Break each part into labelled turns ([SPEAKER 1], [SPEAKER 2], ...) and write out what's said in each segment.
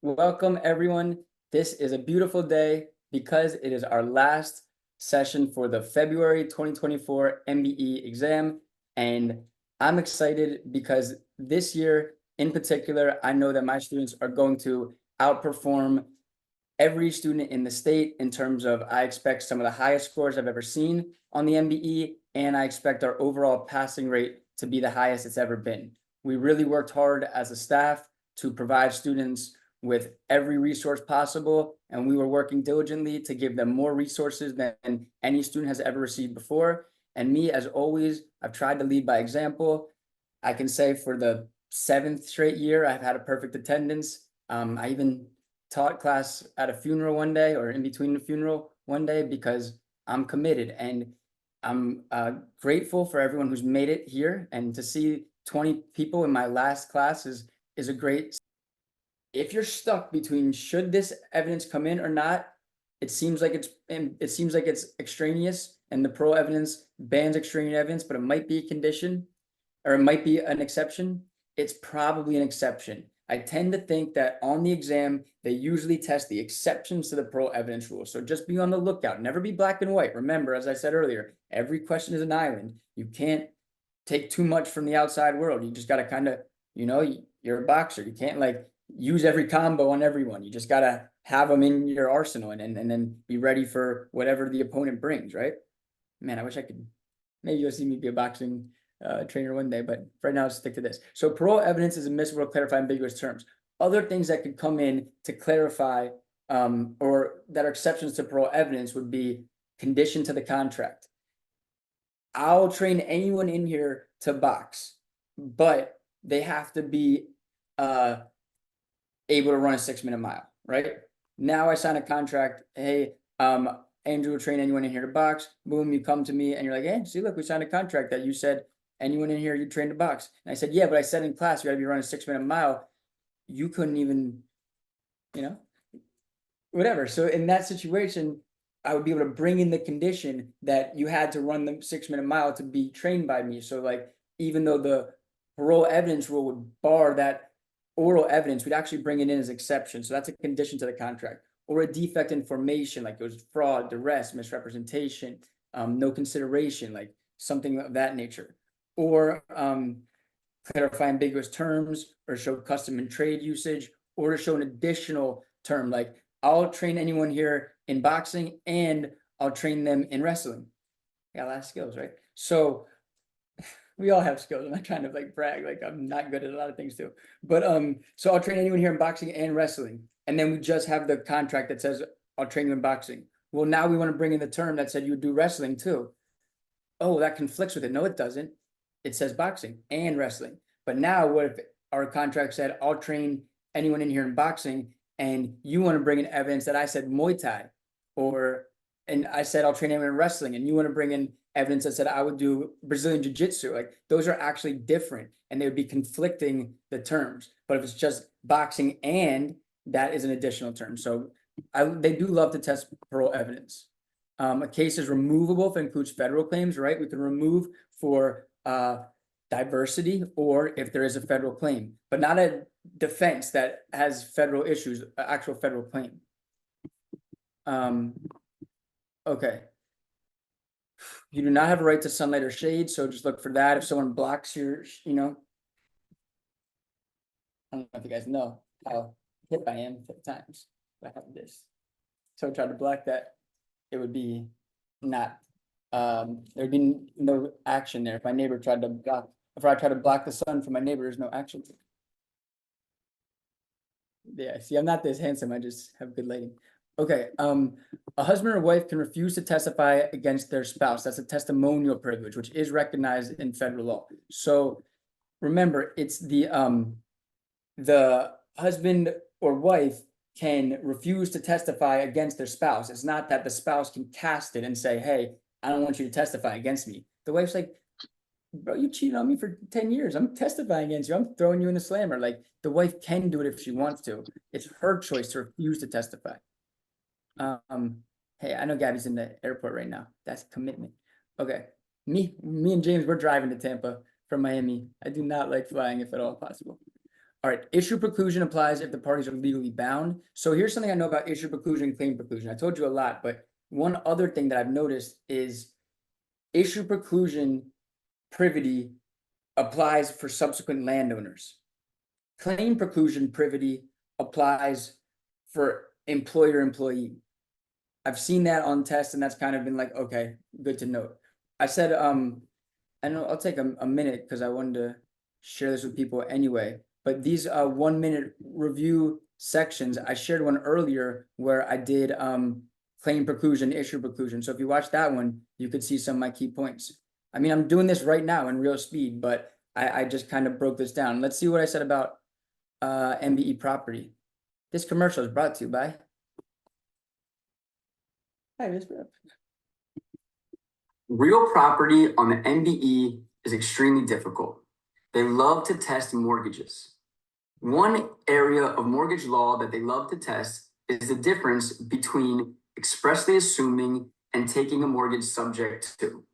[SPEAKER 1] Welcome, everyone. This is a beautiful day because it is our last session for the February 2024 MBE exam. And I'm excited because this year in particular, I know that my students are going to outperform every student in the state in terms of I expect some of the highest scores I've ever seen on the MBE, and I expect our overall passing rate to be the highest it's ever been. We really worked hard as a staff to provide students with every resource possible, and we were working diligently to give them more resources than any student has ever received before. And me, as always, I've tried to lead by example. I can say for the 7th straight year, I've had a perfect attendance. I even taught class at a funeral one day or in between the funeral one day because I'm committed, and I'm grateful for everyone who's made it here, and to see 20 people in my last class is a great. If you're stuck between should this evidence come in or not, it seems like it's extraneous, and the parole evidence bans extraneous evidence, but it might be a condition or it might be an exception. It's probably an exception. I tend to think that on the exam, they usually test the exceptions to the parole evidence rule. So just be on the lookout. Never be black and white. Remember, as I said earlier, every question is an island. You can't take too much from the outside world. You just got to kind of, you're a boxer. You can't like use every combo on everyone. You just got to have them in your arsenal and then be ready for whatever the opponent brings, right? Man, I wish I could, maybe you'll see me be a boxing trainer one day, but right now I'll stick to this. So parole evidence is admissible to clarify ambiguous terms. Other things that could come in to clarify or that are exceptions to parole evidence would be condition to the contract. I'll train anyone in here to box, but they have to be able to run a 6-minute mile, right? Now I sign a contract. Hey, Andrew will train anyone in here to box. Boom, you come to me and you're like, hey, see, look, we signed a contract that you said anyone in here you train to box. And I said, yeah, but I said in class you got to be running a 6-minute mile. You couldn't even, whatever. So in that situation, I would be able to bring in the condition that you had to run the 6-minute mile to be trained by me. So like, even though the parole evidence rule would bar that oral evidence, we'd actually bring it in as exception. So that's a condition to the contract. Or a defect in formation, like it was fraud, duress, misrepresentation, no consideration, like something of that nature. Or clarify ambiguous terms, or show custom and trade usage, or to show an additional term, like I'll train anyone here in boxing and I'll train them in wrestling. I got a lot of skills, right? So we all have skills. I'm not trying to like brag, like I'm not good at a lot of things too. But so I'll train anyone here in boxing and wrestling. And then we just have the contract that says I'll train you in boxing. Well, now we want to bring in the term that said you would do wrestling too. Oh, that conflicts with it. No, it doesn't. It says boxing and wrestling. But now what if our contract said I'll train anyone in here in boxing, and you want to bring in evidence that I said Muay Thai, and I said I'll train anyone in wrestling, and you want to bring in evidence that said I would do Brazilian Jiu-Jitsu. Like those are actually different, and they would be conflicting the terms. But if it's just boxing, and that is an additional term. So they do love to test parole evidence. A case is removable if it includes federal claims, right? We can remove for diversity, or if there is a federal claim, but not a defense that has federal issues, actual federal claim. Okay. You do not have a right to sunlight or shade, so just look for that. If someone blocks your, I don't know if you guys know how hip I am at times. I have this. So I tried to block that. It would be not, there'd be no action there. If my neighbor tried to block, if I try to block the sun from my neighbor, there's no action. Yeah, see, I'm not this handsome. I just have good lighting. Okay, a husband or wife can refuse to testify against their spouse. That's a testimonial privilege, which is recognized in federal law. So remember, it's the husband or wife can refuse to testify against their spouse. It's not that the spouse can cast it and say, hey, I don't want you to testify against me. The wife's like, bro, you cheated on me for 10 years. I'm testifying against you. I'm throwing you in the slammer. Like the wife can do it if she wants to. It's her choice to refuse to testify. Hey, I know Gabby's in the airport right now. That's commitment. Okay. Me and James, we're driving to Tampa from Miami. I do not like flying if at all possible. All right, issue preclusion applies if the parties are legally bound. So here's something I know about issue preclusion and claim preclusion. I told you a lot, but one other thing that I've noticed is issue preclusion privity applies for subsequent landowners. Claim preclusion privity applies for employer-employee. I've seen that on tests, and that's kind of been like, okay, good to note. I said, I know I'll take a minute because I wanted to share this with people anyway. But these 1 minute review sections, I shared one earlier where I did claim preclusion, issue preclusion. So if you watch that one, you could see some of my key points. I mean, I'm doing this right now in real speed, but I just kind of broke this down. Let's see what I said about MBE property. This commercial is brought to you by Ibis.
[SPEAKER 2] Real property on the MBE is extremely difficult. They love to test mortgages. One area of mortgage law that they love to test is the difference between expressly assuming and taking a mortgage subject to.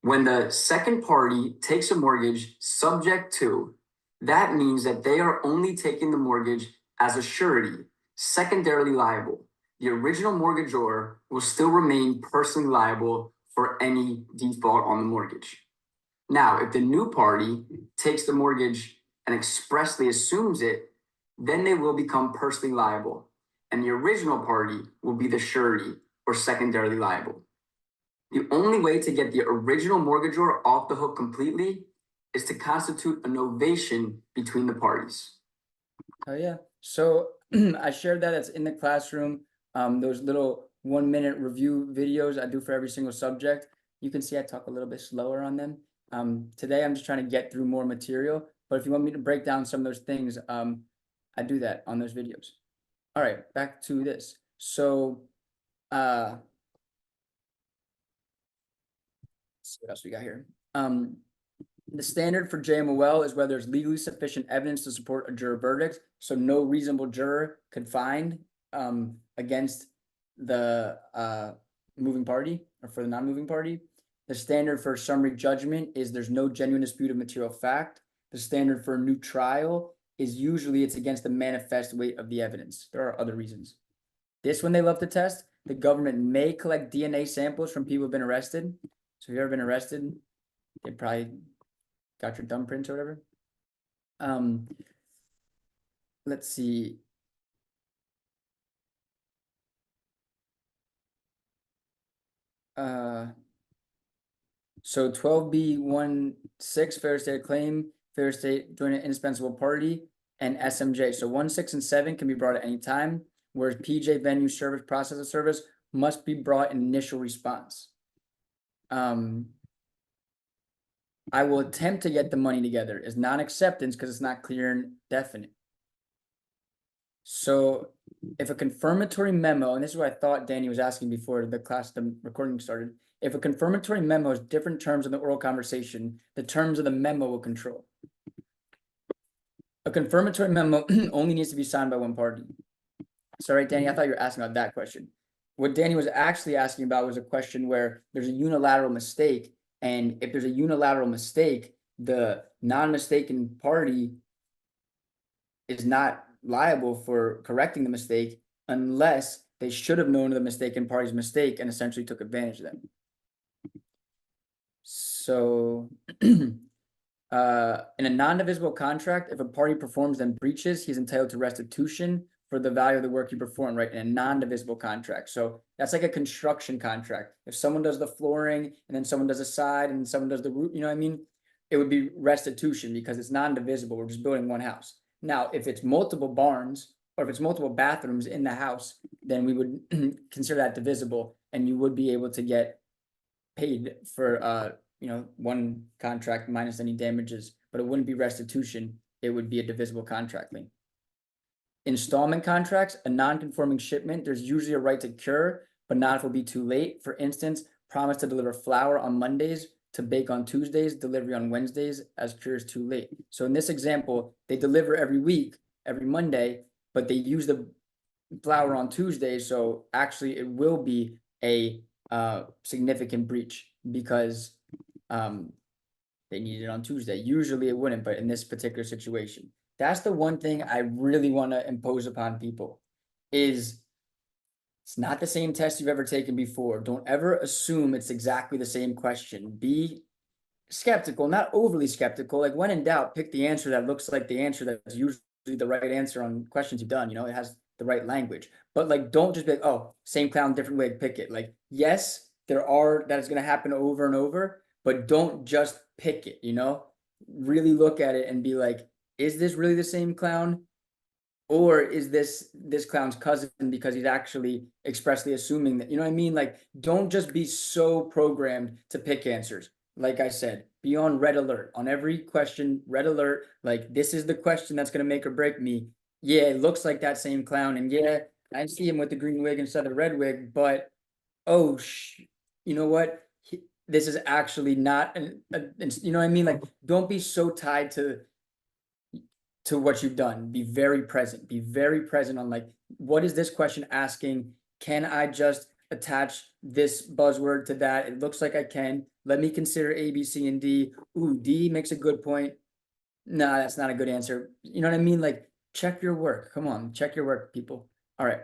[SPEAKER 2] When the second party takes a mortgage subject to, that means that they are only taking the mortgage as a surety, secondarily liable. The original mortgagor will still remain personally liable for any default on the mortgage. Now, if the new party takes the mortgage and expressly assumes it, then they will become personally liable, and the original party will be the surety or secondarily liable. The only way to get the original mortgagor off the hook completely is to constitute a novation between the parties.
[SPEAKER 1] Oh yeah. So I shared that. It's in the classroom. Those little 1 minute review videos I do for every single subject. You can see I talk a little bit slower on them. Today I'm just trying to get through more material, but if you want me to break down some of those things, I do that on those videos. All right, back to this. So, let's see what else we got here. The standard for JMOL is whether there's legally sufficient evidence to support a juror verdict. So no reasonable juror could find against the moving party or for the non-moving party. The standard for summary judgment is there's no genuine dispute of material fact. The standard for a new trial is usually it's against the manifest weight of the evidence. There are other reasons. This one they love to test. The government may collect DNA samples from people who've been arrested. So if you've ever been arrested, they probably got your thumbprints or whatever. Let's see. So 12B16, fair state claim, fair state joint and indispensable party, and SMJ. So 1, 6, and 7 can be brought at any time, whereas PJ venue service process of service must be brought in initial response. I will attempt to get the money together is non-acceptance because it's not clear and definite. So if a confirmatory memo, and this is what I thought Danny was asking before the recording started, if a confirmatory memo has different terms in the oral conversation, the terms of the memo will control. A confirmatory memo only needs to be signed by one party. So right, Danny, I thought you were asking about that question. What Danny was actually asking about was a question where there's a unilateral mistake, and if there's a unilateral mistake, the non-mistaken party is not liable for correcting the mistake unless they should have known of the mistaken party's mistake and essentially took advantage of them. So in a non-divisible contract, if a party performs and breaches, he's entitled to restitution for the value of the work he performed, right? In a non-divisible contract. So that's like a construction contract. If someone does the flooring and then someone does a side and someone does the roof, you know what I mean? It would be restitution because it's non-divisible. We're just building one house. Now, if it's multiple barns or if it's multiple bathrooms in the house, then we would consider that divisible and you would be able to get paid for, one contract minus any damages, but it wouldn't be restitution. It would be a divisible contract lien. Installment contracts, a non-conforming shipment, there's usually a right to cure, but not if it'll be too late. For instance, promise to deliver flour on Mondays, to bake on Tuesdays, delivery on Wednesdays, as cure is too late. So in this example, they deliver every week, every Monday, but they use the flour on Tuesday. So actually it will be a significant breach because they need it on Tuesday. Usually it wouldn't, but in this particular situation, That's the one thing I really want to impose upon people is it's not the same test you've ever taken before. Don't ever assume it's exactly the same question. Be skeptical, not overly skeptical. Like when in doubt, pick the answer that looks like the answer that's usually the right answer on questions you've done. It has the right language. But like, don't just be like, oh, same clown, different way, pick it. Like, yes, that is going to happen over and over, but don't just pick it. Really look at it and be like, is this really the same clown? Or is this clown's cousin because he's actually expressly assuming that, you know what I mean? Like, don't just be so programmed to pick answers. Like I said, be on red alert on every question, red alert. Like, this is the question that's going to make or break me. Yeah, it looks like that same clown. And yeah, I see him with the green wig instead of the red wig, but oh, you know what? This is actually not, you know what I mean? Like, don't be so tied to what you've done. Be very present. Be very present on like, what is this question asking? Can I just attach this buzzword to that? It looks like I can. Let me consider A, B, C, and D. Ooh, D makes a good point. Nah, that's not a good answer. You know what I mean? Like, check your work. Come on, check your work, people. All right.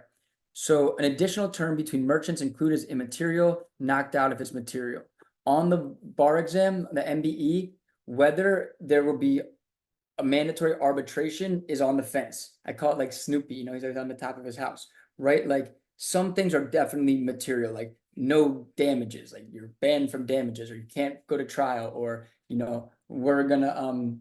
[SPEAKER 1] So an additional term between merchants included is immaterial, knocked out if it's material. On the bar exam, the MBE, whether there will be a mandatory arbitration is on the fence. I call it like Snoopy, he's like on the top of his house, right? Like some things are definitely material, like no damages, like you're banned from damages, or you can't go to trial, or we're gonna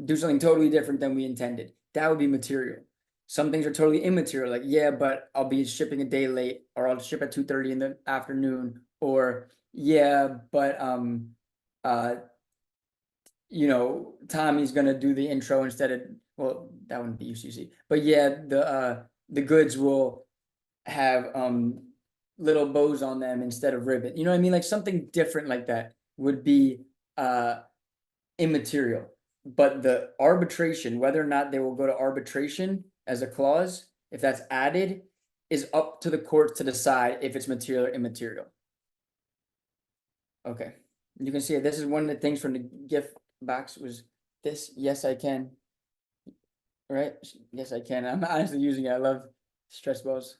[SPEAKER 1] do something totally different than we intended. That would be material. Some things are totally immaterial, like yeah, but I'll be shipping a day late, or I'll ship at 2:30 in the afternoon, or yeah, but Tommy's gonna do the intro instead of, well, that wouldn't be UCC, but yeah, the goods will have little bows on them instead of ribbon. You know what I mean? Like something different like that would be immaterial. But the arbitration, whether or not they will go to arbitration as a clause, if that's added, is up to the courts to decide if it's material or immaterial. Okay, you can see it. This is one of the things from the gift box was this. Yes, I can. Right? Yes, I can. I'm honestly using it. I love stress balls.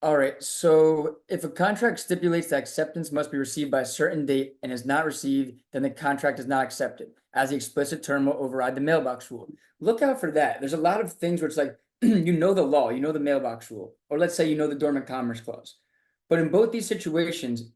[SPEAKER 1] All right. So if a contract stipulates that acceptance must be received by a certain date and is not received, then the contract is not accepted, as the explicit term will override the mailbox rule. Look out for that. There's a lot of things where it's like, the law, the mailbox rule, or let's say the dormant commerce clause. But in both these situations,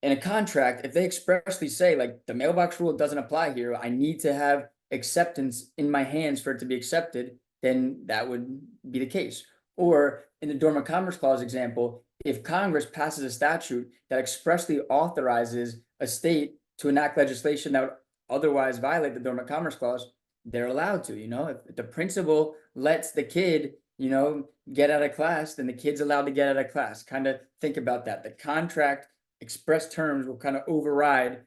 [SPEAKER 1] in a contract, if they expressly say like the mailbox rule doesn't apply here, I need to have acceptance in my hands for it to be accepted, then that would be the case. Or in the dormant commerce clause example, if Congress passes a statute that expressly authorizes a state to enact legislation that would otherwise violate the dormant commerce clause, they're allowed to. If the principal lets the kid get out of class, then the kid's allowed to get out of class. Kind of think about that. The contract express terms will kind of override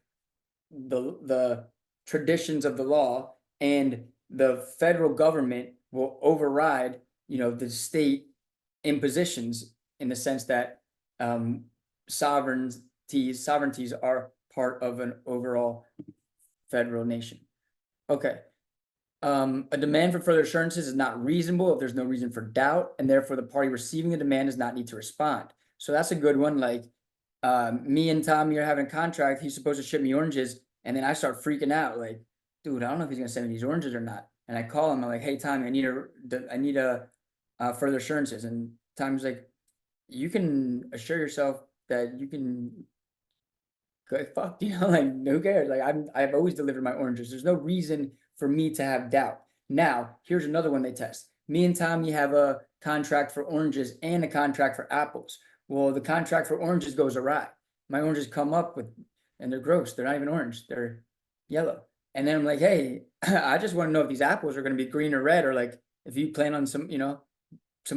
[SPEAKER 1] the traditions of the law, and the federal government will override the state impositions, in the sense that sovereignties are part of an overall federal nation. Okay. A demand for further assurances is not reasonable if there's no reason for doubt, and therefore the party receiving the demand does not need to respond. So that's a good one. Like me and Tommy are having a contract. He's supposed to ship me oranges, and then I start freaking out, like, dude, I don't know if he's gonna send me these oranges or not. And I call him. I'm like, hey, Tommy, I need a further assurances. And Tommy's like, you can assure yourself that you can get fucked, like who cares? Like I've always delivered my oranges. There's no reason for me to have doubt. Now, here's another one they test. Me and Tommy have a contract for oranges and a contract for apples. Well, the contract for oranges goes awry. My oranges come up and they're gross. They're not even orange. They're yellow. And then I'm like, hey, I just want to know if these apples are going to be green or red, or like if you plan on some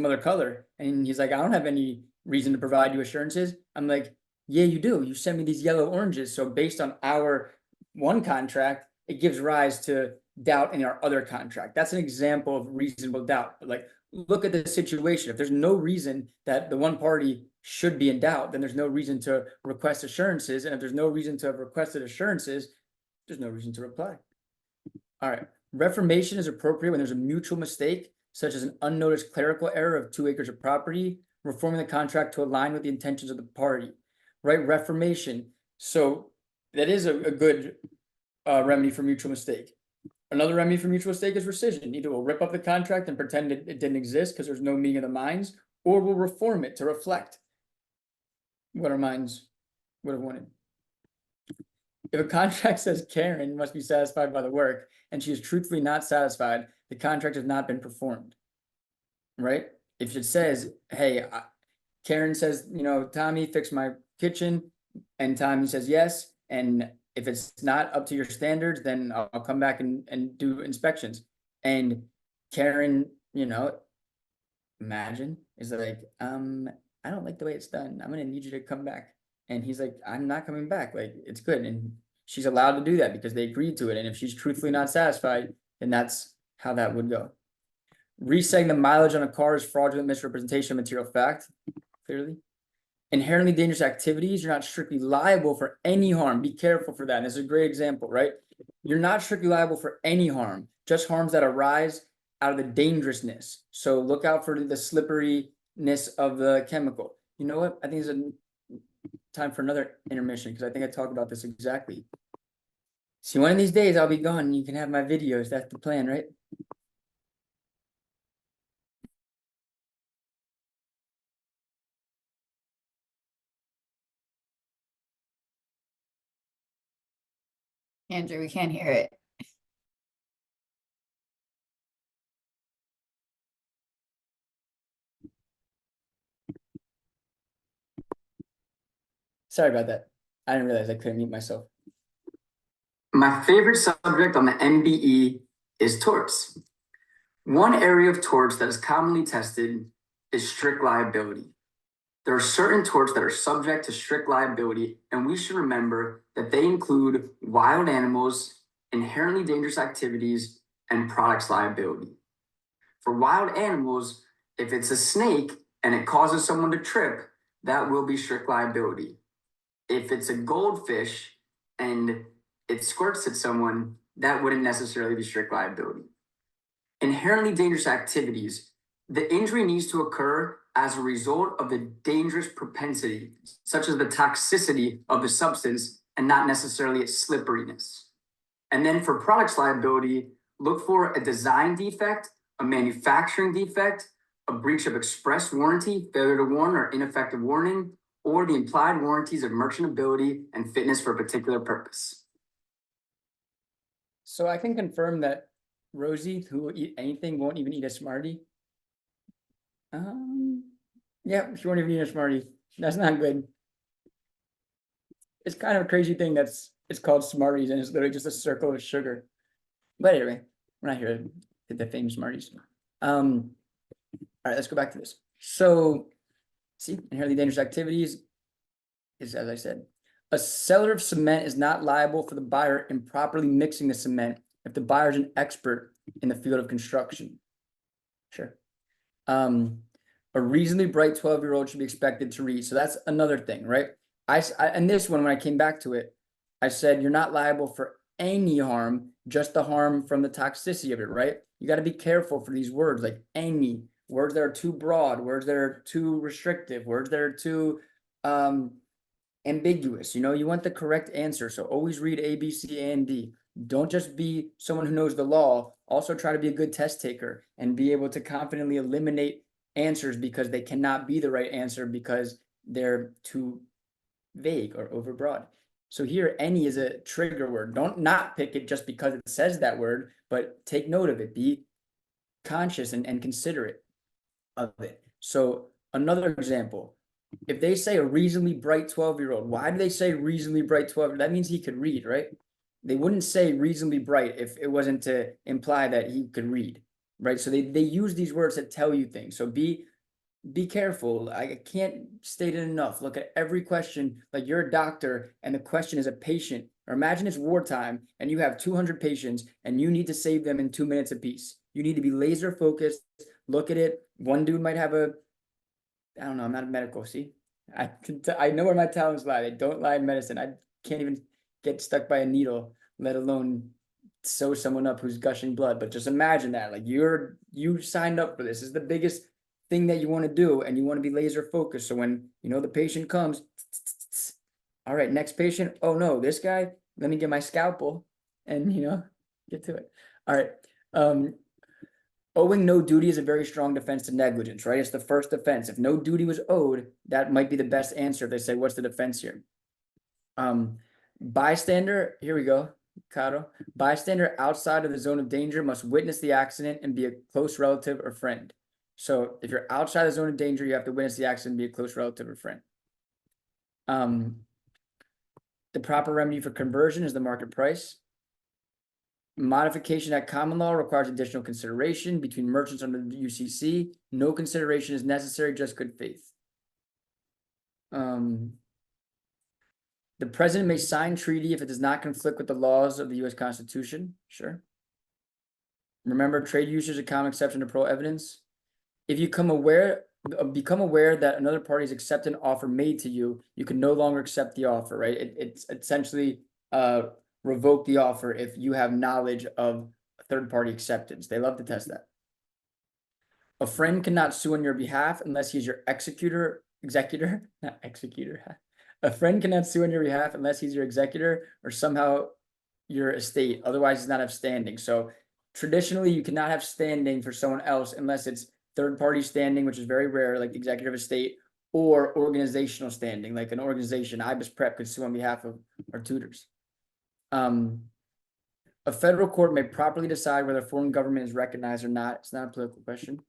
[SPEAKER 1] other color. And he's like, I don't have any reason to provide you assurances. I'm like, yeah, you do. You sent me these yellow oranges. So based on our one contract, it gives rise to doubt in our other contract. That's an example of reasonable doubt. But like, look at the situation. If there's no reason that the one party should be in doubt, then there's no reason to request assurances. And if there's no reason to have requested assurances, there's no reason to reply. All right. Reformation is appropriate when there's a mutual mistake, such as an unnoticed clerical error of 2 acres of property, reforming the contract to align with the intentions of the party, right? Reformation. So that is a good remedy for mutual mistake. Another remedy for mutual mistake is rescission. Either we'll rip up the contract and pretend it didn't exist because there's no meeting of the minds, or we'll reform it to reflect what our minds would have wanted. If a contract says Karen must be satisfied by the work and she is truthfully not satisfied, the contract has not been performed. Right? If it says, hey, Karen says, Tommy, fix my kitchen, and Tommy says yes, and if it's not up to your standards, then I'll come back and do inspections. And Karen, imagine is like, I don't like the way it's done. I'm gonna need you to come back. And he's like, I'm not coming back. Like, it's good. And she's allowed to do that because they agreed to it. And if she's truthfully not satisfied, then that's how that would go. Resetting the mileage on a car is fraudulent misrepresentation of material fact, clearly. Inherently dangerous activities, you're not strictly liable for any harm. Be careful for that. And this is a great example, right? You're not strictly liable for any harm, just harms that arise out of the dangerousness. So look out for the slipperiness of the chemical. You know what? I think it's a time for another intermission because I think I talked about this exactly. See, one of these days I'll be gone and you can have my videos. That's the plan, right?
[SPEAKER 3] Andrew, we can't hear it.
[SPEAKER 1] Sorry about that. I didn't realize I couldn't mute myself.
[SPEAKER 2] My favorite subject on the MBE is torts. One area of torts that is commonly tested is strict liability. There are certain torts that are subject to strict liability, and we should remember that they include wild animals, inherently dangerous activities, and products liability. For wild animals, if it's a snake and it causes someone to trip, that will be strict liability. If it's a goldfish and it squirts at someone, that wouldn't necessarily be strict liability. Inherently dangerous activities, the injury needs to occur as a result of the dangerous propensity, such as the toxicity of the substance and not necessarily its slipperiness. And then for products liability, look for a design defect, a manufacturing defect, a breach of express warranty, failure to warn or ineffective warning, or the implied warranties of merchantability and fitness for a particular purpose.
[SPEAKER 1] So I can confirm that Rosie, who will eat anything, won't even eat a Smartie. Yeah, she won't even eat a Smartie. That's not good. It's kind of a crazy thing it's called Smarties and it's literally just a circle of sugar. But anyway, we're not here to get the famous Smarties. All right, let's go back to this. So, see, inherently dangerous activities is, as I said, a seller of cement is not liable for the buyer improperly mixing the cement if the buyer is an expert in the field of construction. Sure. A reasonably bright 12-year-old should be expected to read. So that's another thing, right? And this one, when I came back to it, I said, you're not liable for any harm, just the harm from the toxicity of it, right? You got to be careful for these words, like any words that are too broad, words that are too restrictive, words that are too ambiguous. You want the correct answer. So always read A, B, C, A, and D. Don't just be someone who knows the law. Also try to be a good test taker and be able to confidently eliminate answers because they cannot be the right answer because they're too vague or overbroad. So here, any is a trigger word. Don't not pick it just because it says that word, but take note of it. Be conscious and considerate of it. So another example, if they say a reasonably bright 12-year-old, why do they say reasonably bright 12? That means he could read, right? They wouldn't say reasonably bright if it wasn't to imply that he could read, right? So they use these words to tell you things. So be careful. I can't state it enough. Look at every question like you're a doctor and the question is a patient. Or imagine it's wartime and you have 200 patients and you need to save them in 2 minutes apiece. You need to be laser focused. Look at it. One dude might have I don't know, I'm not a medical, see? I know where my talents lie. They don't lie in medicine. I can't even get stuck by a needle, let alone sew someone up who's gushing blood, but just imagine that, like you signed up for this. This is the biggest thing that you want to do, and you want to be laser focused. So when the patient comes, all right, next patient. Oh no, this guy. Let me get my scalpel and get to it. All right. Owing no duty is a very strong defense to negligence, right? It's the first defense. If no duty was owed, that might be the best answer. If they say, what's the defense here? Bystander, here we go, Caro. Bystander outside of the zone of danger must witness the accident and be a close relative or friend. So if you're outside the zone of danger, you have to witness the accident and be a close relative or friend. The proper remedy for conversion is the market price. Modification at common law requires additional consideration between merchants under the UCC. No consideration is necessary, just good faith. The president may sign treaty if it does not conflict with the laws of the U.S. Constitution. Sure. Remember, trade use is a common exception to pro evidence. If you become aware that another party's accepted an offer made to you, you can no longer accept the offer, right? It's essentially revoke the offer if you have knowledge of third-party acceptance. They love to test that. A friend cannot sue on your behalf unless he's your executor, not executor. A friend cannot sue on your behalf unless he's your executor or somehow your estate. Otherwise, he's not have standing. So traditionally, you cannot have standing for someone else unless it's third-party standing, which is very rare, like the executive estate, or organizational standing, like an organization. Ibis Prep could sue on behalf of our tutors. A federal court may properly decide whether a foreign government is recognized or not. It's not a political question.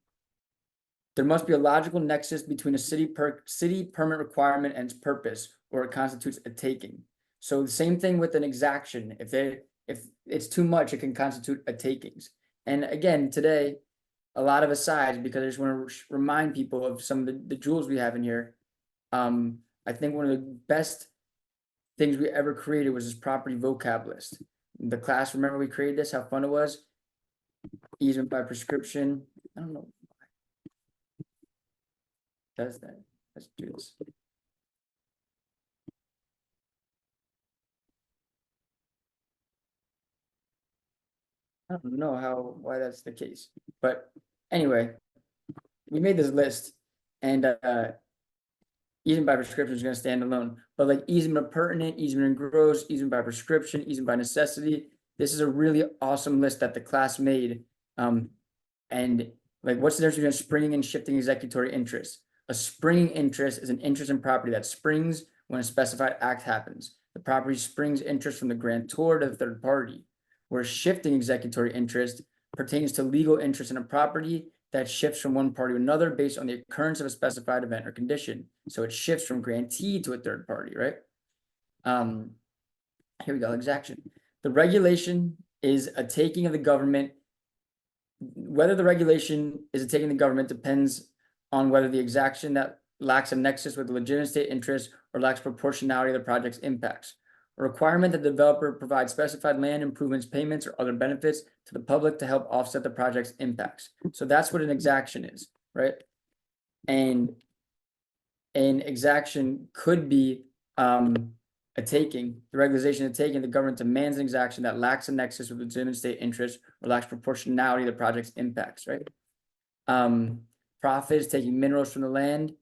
[SPEAKER 1] There must be a logical nexus between a city permit requirement and its purpose, or it constitutes a taking. So the same thing with an exaction. If it's too much, it can constitute a takings. And again, today, a lot of asides, because I just want to remind people of some of the jewels we have in here. I think one of the best things we ever created was this property vocab list. The class, remember we created this, how fun it was? Easement by prescription. I don't know why it does that. Let's do this. I don't know why that's the case. But anyway, we made this list, and easement by prescription is going to stand alone. But like easement pertinent, easement in gross, easement by prescription, easement by necessity. This is a really awesome list that the class made. And like, what's the difference between springing and shifting executory interest? A springing interest is an interest in property that springs when a specified act happens. The property springs interest from the grantor to the third party, where shifting executory interest pertains to legal interest in a property that shifts from one party to another based on the occurrence of a specified event or condition. So it shifts from grantee to a third party, right? Here we go, exaction. The regulation is a taking of the government. Whether the regulation is a taking of the government depends on whether the exaction that lacks a nexus with the legitimate state interest or lacks proportionality of the project's impacts. A requirement that the developer provide specified land improvements, payments, or other benefits to the public to help offset the project's impacts. So that's what an exaction is, right? And an exaction could be a taking. The regularization of taking, the government demands an exaction that lacks a nexus with legitimate state interest or lacks proportionality of the project's impacts, right? Profit is taking minerals from the land.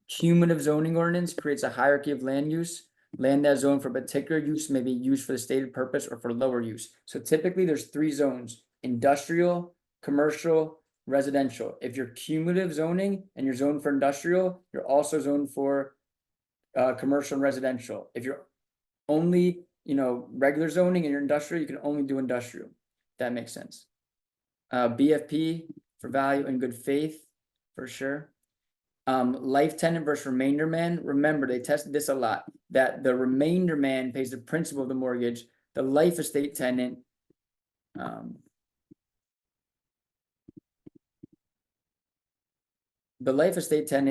[SPEAKER 1] Cumulative zoning ordinance creates a hierarchy of land use. Land that is zoned for particular use may be used for the stated purpose or for lower use. So typically there's 3 zones: industrial, commercial, residential. If you're cumulative zoning and you're zoned for industrial, you're also zoned for commercial and residential. If you're only, regular zoning and you're industrial, you can only do industrial. That makes sense. BFP for value and good faith, for sure. Life tenant versus remainder man. Remember, they tested this a lot, that the remainder man pays the principal of the mortgage. The life estate tenant,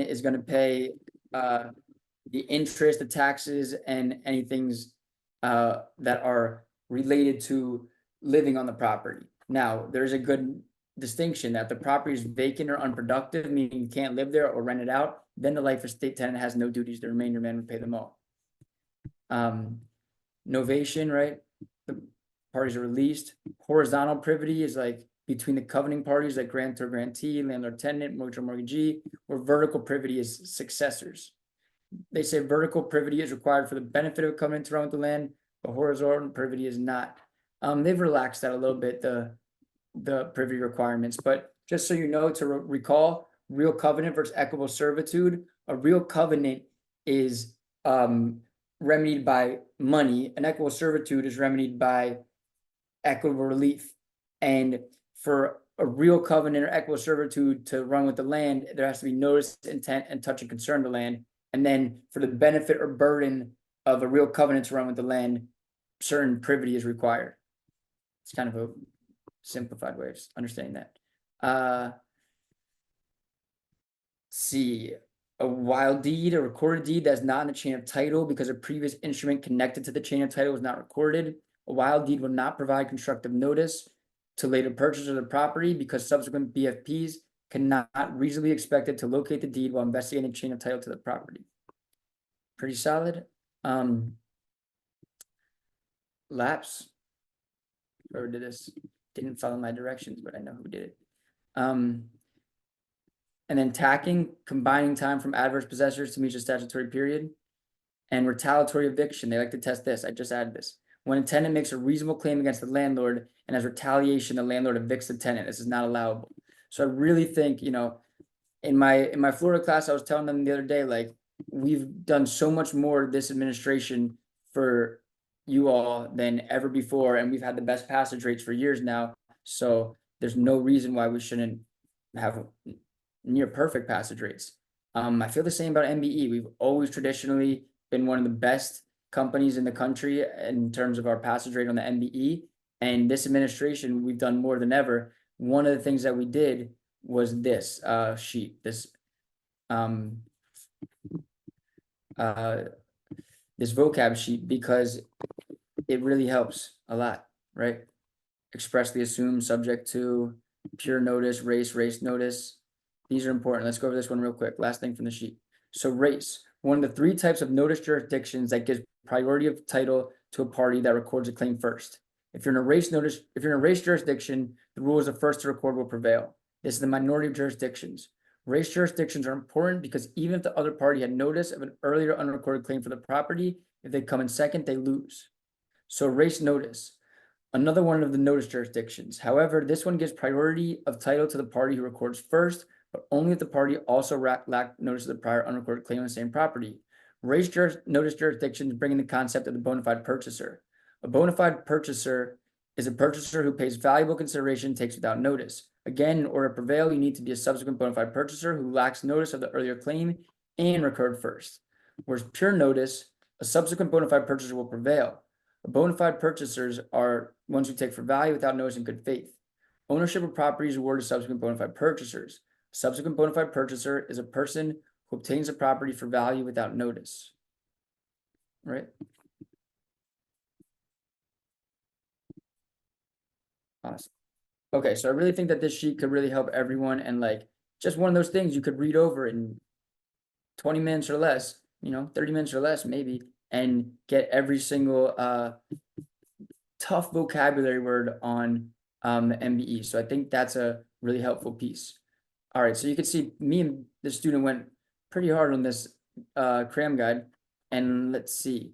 [SPEAKER 1] is going to pay the interest, the taxes, and anything that are related to living on the property. Now, there's a good distinction that the property is vacant or unproductive, meaning you can't live there or rent it out. Then the life estate tenant has no duties. The remainder man would pay them all. Novation, right? parties are released. Horizontal privity is like between the covenanting parties, like grantor, grantee, landlord, tenant, mortgage or mortgagee, where vertical privity is successors. They say vertical privity is required for the benefit of a covenant to run with the land, but horizontal privity is not. They've relaxed that a little bit, the privity requirements, but just so you know, to recall, real covenant versus equitable servitude. A real covenant is remedied by money. An equitable servitude is remedied by equitable relief. And for a real covenant or equitable servitude to run with the land, there has to be notice, intent, and touch and concern of the land. And then for the benefit or burden of a real covenant to run with the land, certain privity is required. It's kind of a simplified way of understanding that. See, a wild deed, a recorded deed that's not in the chain of title because a previous instrument connected to the chain of title was not recorded. A wild deed will not provide constructive notice to later purchasers of the property because subsequent BFPs cannot reasonably expected to locate the deed while investigating the chain of title to the property. Pretty solid. Lapse. Whoever did this didn't follow my directions, but I know who did it. And then tacking, combining time from adverse possessors to meet the statutory period. And retaliatory eviction, they like to test this. I just added this. When a tenant makes a reasonable claim against the landlord and as retaliation, the landlord evicts the tenant. This is not allowable. So I really think, you know, in my Florida class, I was telling them the other day, like, we've done so much more this administration for you all than ever before, and we've had the best passage rates for years now. So there's no reason why we shouldn't have near perfect passage rates. I feel the same about MBE. We've always traditionally been one of the best companies in the country in terms of our passage rate on the MBE. And this administration, we've done more than ever. One of the things that we did was this sheet, this vocab sheet, because it really helps a lot, right? Expressly assume, subject to, pure notice, race notice. These are important. Let's go over this one real quick. Last thing from the sheet. So race, one of the three types of notice jurisdictions that gives priority of title to a party that records a claim first. If you're in a race jurisdiction, the rule is the first to record will prevail. This is the minority of jurisdictions. Race jurisdictions are important because even if the other party had notice of an earlier unrecorded claim for the property, if they come in second, they lose. So race notice, another one of the notice jurisdictions. However, this one gives priority of title to the party who records first, but only if the party also lacked notice of the prior unrecorded claim on the same property. Race notice jurisdictions bring in the concept of the bona fide purchaser. A bona fide purchaser is a purchaser who pays valuable consideration and takes without notice. Again, in order to prevail, you need to be a subsequent bona fide purchaser who lacks notice of the earlier claim and recurred first. Whereas pure notice, a subsequent bona fide purchaser will prevail. Bona fide purchasers are ones who take for value without notice in good faith. Ownership of property is awarded to subsequent bona fide purchasers. A subsequent bona fide purchaser is a person who obtains a property for value without notice. Right? Awesome. Okay, so I really think that this sheet could really help everyone, and like just one of those things you could read over in 20 minutes or less, 30 minutes or less maybe, and get every single tough vocabulary word on the MBE. So I think that's a really helpful piece. All right, so you can see me and the student went pretty hard on this cram guide, and let's see.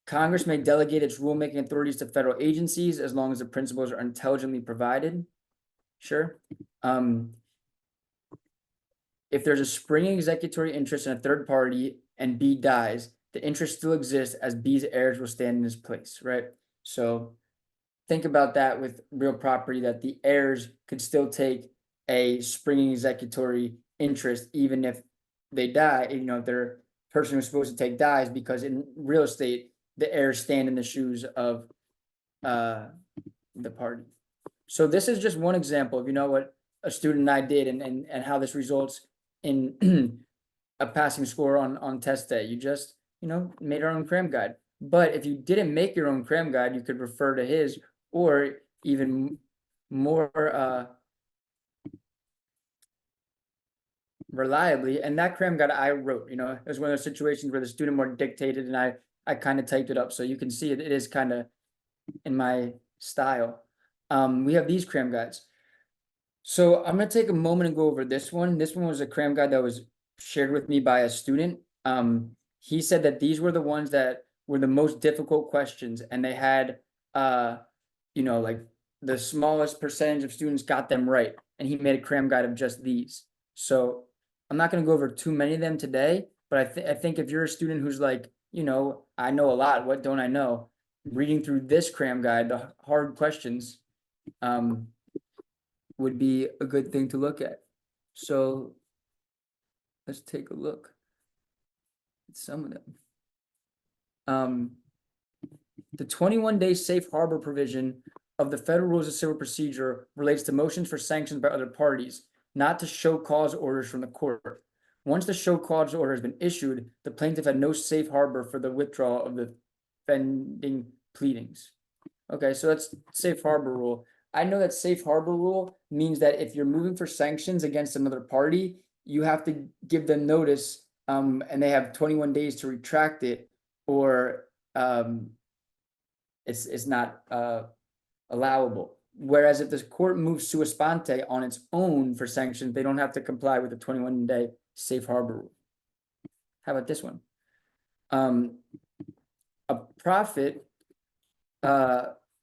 [SPEAKER 1] Congress may delegate its rulemaking authorities to federal agencies as long as the principles are intelligently provided. Sure. If there's a springing executory interest in a third party and B dies, the interest still exists as B's heirs will stand in his place, right? So think about that with real property, that the heirs could still take a springing executory interest even if they die, if their person who's supposed to take dies, because in real estate, the heirs stand in the shoes of the party. So this is just one example of, what a student and I did and how this results in a passing score on test day. You just, made our own cram guide. But if you didn't make your own cram guide, you could refer to his, or even more reliably. And that cram guide I wrote, it was one of those situations where the student more dictated and I I kind of typed it up so you can see it. It is kind of in my style. We have these cram guides. So I'm gonna take a moment and go over this one. This one was a cram guide that was shared with me by a student. He said that these were the ones that were the most difficult questions, and they had, like the smallest percentage of students got them right, and he made a cram guide of just these. So I'm not gonna go over too many of them today, but I think if you're a student who's like, I know a lot, what don't I know? Reading through this cram guide, the hard questions, would be a good thing to look at. So let's take a look at some of them. The 21-day safe harbor provision of the Federal Rules of Civil Procedure relates to motions for sanctions by other parties, not to show cause orders from the court. Once the show cause order has been issued, the plaintiff had no safe harbor for the withdrawal of the pending pleadings. Okay, so that's safe harbor rule. I know that safe harbor rule means that if you're moving for sanctions against another party, you have to give them notice, and they have 21 days to retract it, or it's not allowable. Whereas if the court moves sua sponte on its own for sanctions, they don't have to comply with the 21-day safe harbor rule. How about this one? A profit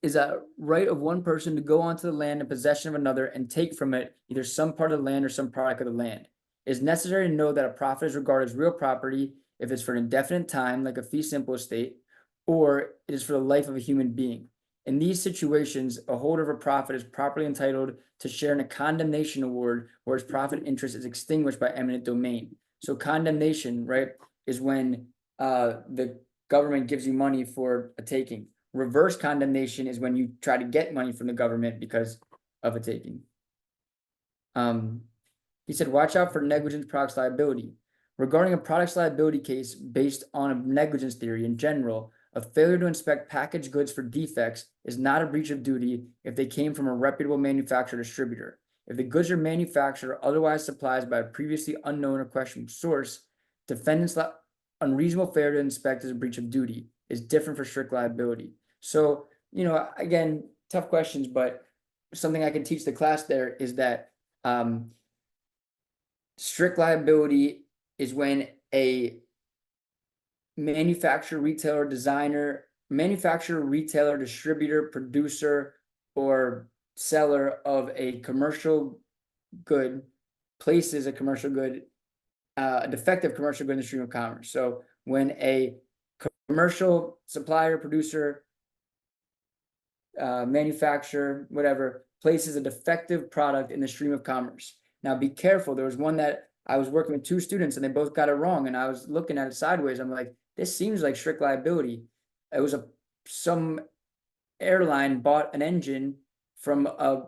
[SPEAKER 1] is a right of one person to go onto the land in possession of another and take from it either some part of the land or some product of the land. It is necessary to know that a profit is regarded as real property if it's for an indefinite time, like a fee simple estate, or it is for the life of a human being. In these situations, a holder of a profit is properly entitled to share in a condemnation award where his profit interest is extinguished by eminent domain. So condemnation, right, is when the government gives you money for a taking. Reverse condemnation is when you try to get money from the government because of a taking. He said, watch out for negligence products liability. Regarding a products liability case based on a negligence theory in general, a failure to inspect packaged goods for defects is not a breach of duty if they came from a reputable manufacturer distributor. If the goods are manufactured or otherwise supplied by a previously unknown or questionable source, defendant's unreasonable failure to inspect is a breach of duty. Is different for strict liability. So, again, tough questions, but something I can teach the class there is that strict liability is when a manufacturer, retailer, distributor, producer, or seller of a commercial good places a commercial good, a defective commercial good in the stream of commerce. So when a commercial supplier, producer, manufacturer, whatever, places a defective product in the stream of commerce. Now be careful. There was one that I was working with two students and they both got it wrong. And I was looking at it sideways. I'm like, this seems like strict liability. It was some airline bought an engine from a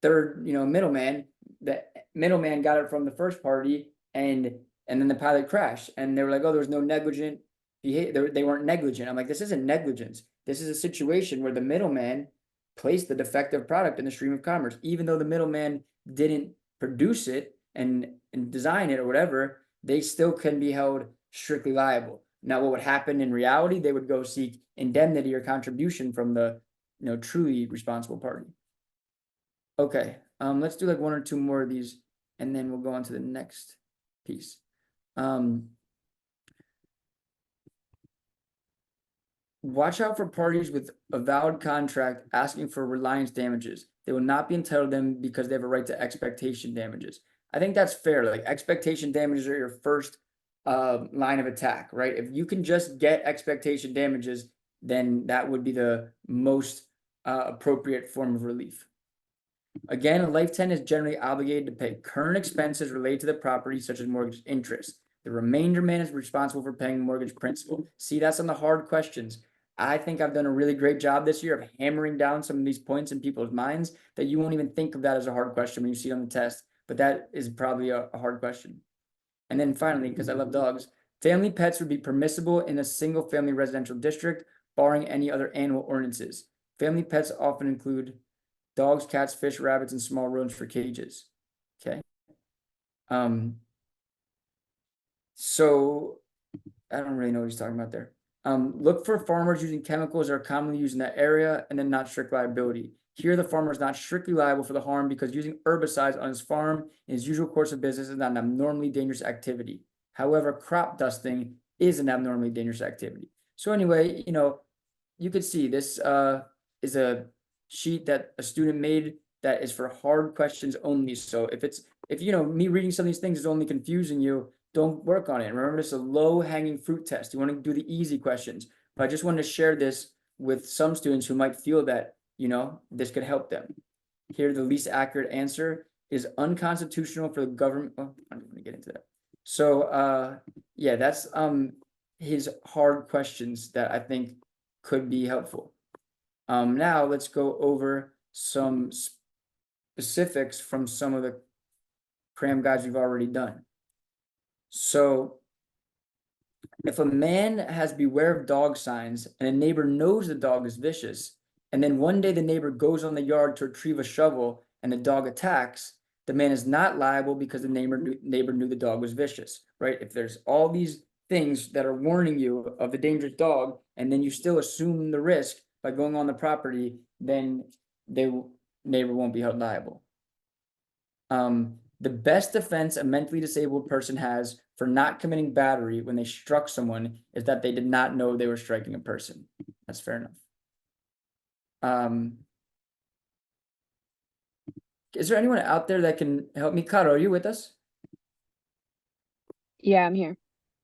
[SPEAKER 1] third, middleman. The middleman got it from the first party, and then the pilot crashed. And they were like, oh, there was no negligent behavior. They weren't negligent. I'm like, this isn't negligence. This is a situation where the middleman placed the defective product in the stream of commerce, even though the middleman didn't produce it and design it or whatever. They still can be held strictly liable. Now, what would happen in reality? They would go seek indemnity or contribution from the truly responsible party. Okay, let's do like one or two more of these, and then we'll go on to the next piece. Watch out for parties with a valid contract asking for reliance damages. They will not be entitled to them because they have a right to expectation damages. I think that's fair. Like, expectation damages are your first line of attack, right? If you can just get expectation damages, then that would be the most appropriate form of relief. Again, a life tenant is generally obligated to pay current expenses related to the property, such as mortgage interest. The remainder man is responsible for paying mortgage principal. See, that's on the hard questions. I think I've done a really great job this year of hammering down some of these points in people's minds that you won't even think of that as a hard question when you see it on the test, but that is probably a hard question. And then finally, because I love dogs, family pets would be permissible in a single family residential district, barring any other animal ordinances. Family pets often include dogs, cats, fish, rabbits, and small rodents for cages. Okay. So I don't really know what he's talking about there. Look for farmers using chemicals that are commonly used in that area, and then not strict liability. Here, the farmer is not strictly liable for the harm because using herbicides on his farm in his usual course of business is not an abnormally dangerous activity. However, crop dusting is an abnormally dangerous activity. So anyway, you could see this is a sheet that a student made that is for hard questions only. So if me reading some of these things is only confusing you, don't work on it. Remember, this is a low-hanging fruit test. You want to do the easy questions. But I just wanted to share this with some students who might feel that, this could help them. Here, the least accurate answer is unconstitutional for the government. Oh, I'm not going to get into that. So, yeah, that's his hard questions that I think could be helpful. Now let's go over some specifics from some of the cram guides we've already done. So if a man has beware of dog signs and a neighbor knows the dog is vicious, and then one day the neighbor goes on the yard to retrieve a shovel and the dog attacks, the man is not liable because the neighbor knew the dog was vicious, right? If there's all these things that are warning you of the dangerous dog, and then you still assume the risk by going on the property, then the neighbor won't be held liable. The best defense a mentally disabled person has for not committing battery when they struck someone is that they did not know they were striking a person. That's fair enough. Is there anyone out there that can help me? Caro, are you with us?
[SPEAKER 3] Yeah, I'm here.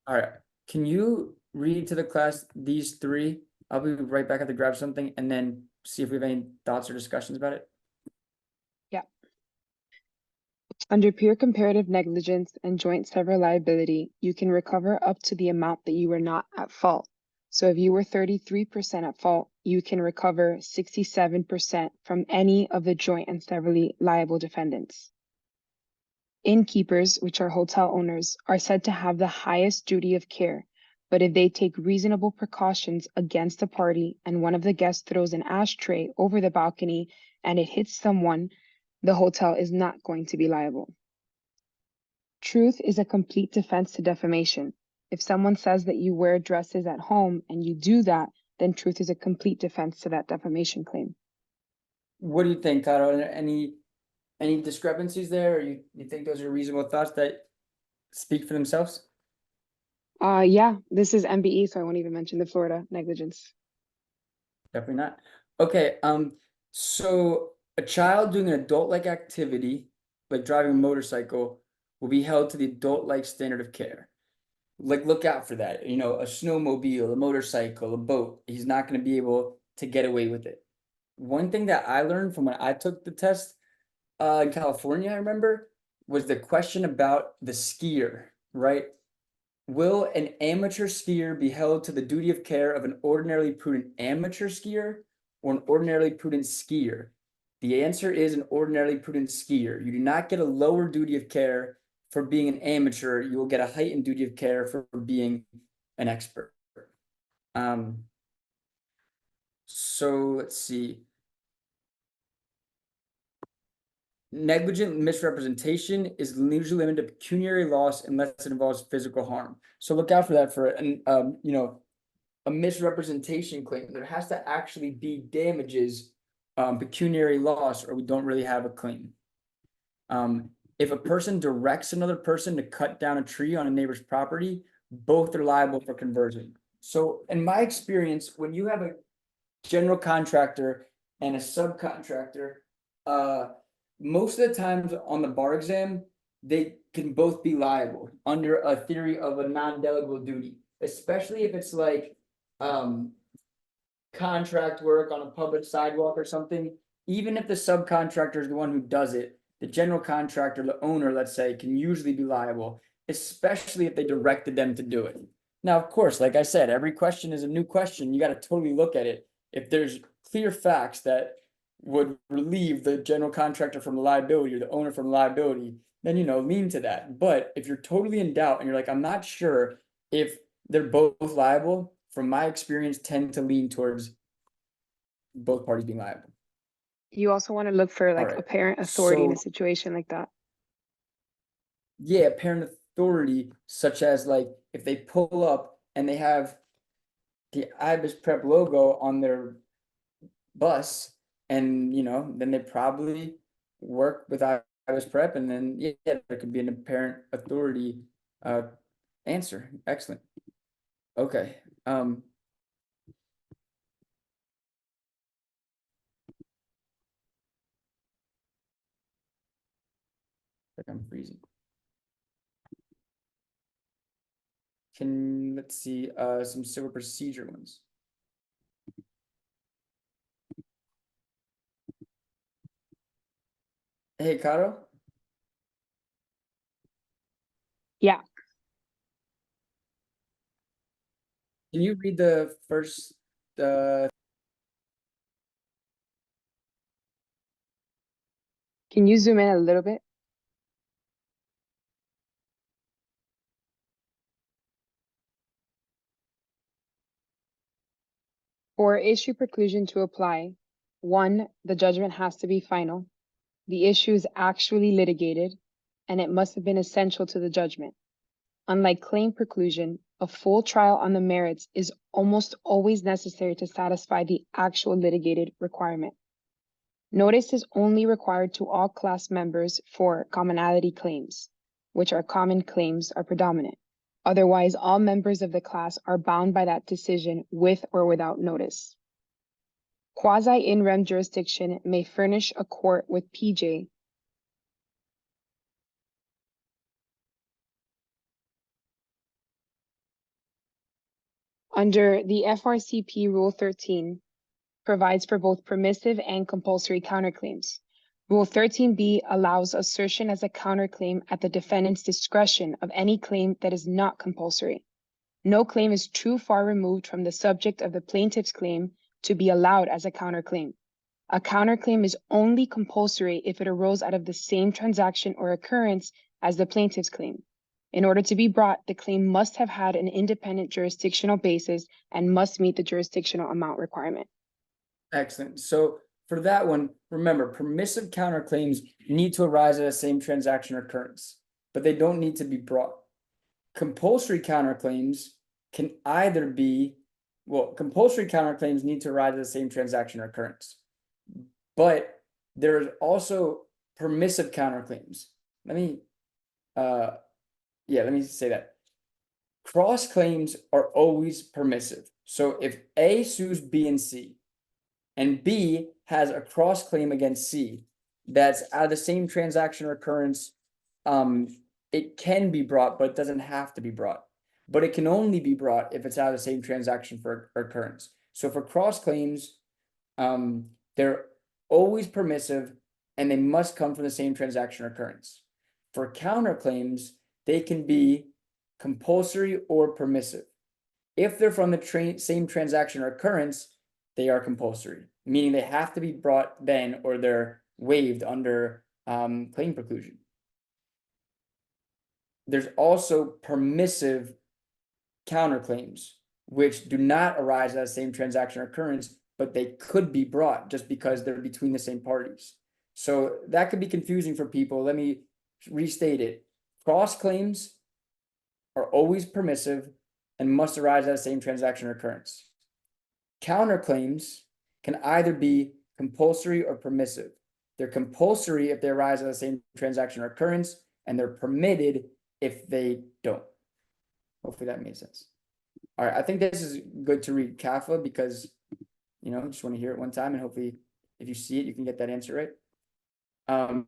[SPEAKER 1] All right. Can you read to the class these three? I'll be right back. I have to grab something and then see if we have any thoughts or discussions about it.
[SPEAKER 3] Under pure comparative negligence and joint several liability, you can recover up to the amount that you were not at fault. So if you were 33% at fault, you can recover 67% from any of the joint and severally liable defendants. Innkeepers, which are hotel owners, are said to have the highest duty of care, but if they take reasonable precautions against the party and one of the guests throws an ashtray over the balcony and it hits someone, the hotel is not going to be liable. Truth is a complete defense to defamation. If someone says that you wear dresses at home and you do that, then truth is a complete defense to that defamation claim.
[SPEAKER 1] What do you think, Caro? Are there any discrepancies there, or you think those are reasonable thoughts that speak for themselves?
[SPEAKER 3] Yeah, this is MBE, so I won't even mention the Florida negligence.
[SPEAKER 1] Definitely not. Okay, so a child doing an adult-like activity, like driving a motorcycle, will be held to the adult-like standard of care. Like, look out for that. A snowmobile, a motorcycle, a boat, he's not going to be able to get away with it. One thing that I learned from when I took the test in California, I remember, was the question about the skier, right? Will an amateur skier be held to the duty of care of an ordinarily prudent amateur skier or an ordinarily prudent skier? The answer is an ordinarily prudent skier. You do not get a lower duty of care for being an amateur. You will get a heightened duty of care for being an expert. So let's see. Negligent misrepresentation is usually limited to pecuniary loss unless it involves physical harm. So look out for that for a misrepresentation claim. There has to actually be damages, pecuniary loss, or we don't really have a claim. If a person directs another person to cut down a tree on a neighbor's property, both are liable for conversion. So in my experience, when you have a general contractor and a subcontractor, most of the times on the bar exam, they can both be liable under a theory of a non-delegable duty, especially if it's like contract work on a public sidewalk or something. Even if the subcontractor is the one who does it, the general contractor, the owner, let's say, can usually be liable, especially if they directed them to do it. Now, of course, like I said, every question is a new question. You got to totally look at it. If there's clear facts that would relieve the general contractor from liability or the owner from liability, then, lean to that. But if you're totally in doubt and you're like, I'm not sure if they're both liable, from my experience, tend to lean towards both parties being liable.
[SPEAKER 3] You also want to look for like
[SPEAKER 1] All right.
[SPEAKER 3] apparent authority in a
[SPEAKER 1] So-
[SPEAKER 3] situation like that.
[SPEAKER 1] Yeah, apparent authority, such as like if they pull up and they have the Ibis Prep logo on their bus, and then they probably work with Ibis Prep, and then yeah, there could be an apparent authority answer. Excellent. Okay. Like I'm freezing. Let's see some civil procedure ones. Hey, Caro,
[SPEAKER 3] Yeah.
[SPEAKER 1] can you read the first
[SPEAKER 3] Can you zoom in a little bit? For issue preclusion to apply, 1, the judgment has to be final. The issue is actually litigated, and it must have been essential to the judgment. Unlike claim preclusion, a full trial on the merits is almost always necessary to satisfy the actual litigated requirement. Notice is only required to all class members for commonality claims, which are common claims are predominant. Otherwise, all members of the class are bound by that decision with or without notice. Quasi-in rem jurisdiction may furnish a court with PJ under the FRCP Rule 13 provides for both permissive and compulsory counterclaims. Rule 13b allows assertion as a counterclaim at the defendant's discretion of any claim that is not compulsory. No claim is too far removed from the subject of the plaintiff's claim to be allowed as a counterclaim. A counterclaim is only compulsory if it arose out of the same transaction or occurrence as the plaintiff's claim. In order to be brought, the claim must have had an independent jurisdictional basis and must meet the jurisdictional amount requirement.
[SPEAKER 1] Excellent. So for that one, remember, permissive counterclaims need to arise at the same transaction or occurrence, but they don't need to be brought. Compulsory counterclaims can either be, compulsory counterclaims need to arise at the same transaction or occurrence, but there's also permissive counterclaims. Let me say that. Cross claims are always permissive. So if A sues B and C, and B has a cross claim against C that's out of the same transaction or occurrence, it can be brought, but it doesn't have to be brought. But it can only be brought if it's out of the same transaction for occurrence. So for cross claims, they're always permissive and they must come from the same transaction or occurrence. For counterclaims, they can be compulsory or permissive. If they're from the same transaction or occurrence, they are compulsory, meaning they have to be brought then or they're waived under claim preclusion. There's also permissive counterclaims, which do not arise out of the same transaction or occurrence, but they could be brought just because they're between the same parties. So that could be confusing for people. Let me restate it. Cross claims are always permissive and must arise out of the same transaction or occurrence. Counterclaims can either be compulsory or permissive. They're compulsory if they arise out of the same transaction or occurrence, and they're permitted if they don't. Hopefully that made sense. All right, I think this is good to read CAFA because, just want to hear it one time, and hopefully if you see it, you can get that answer right.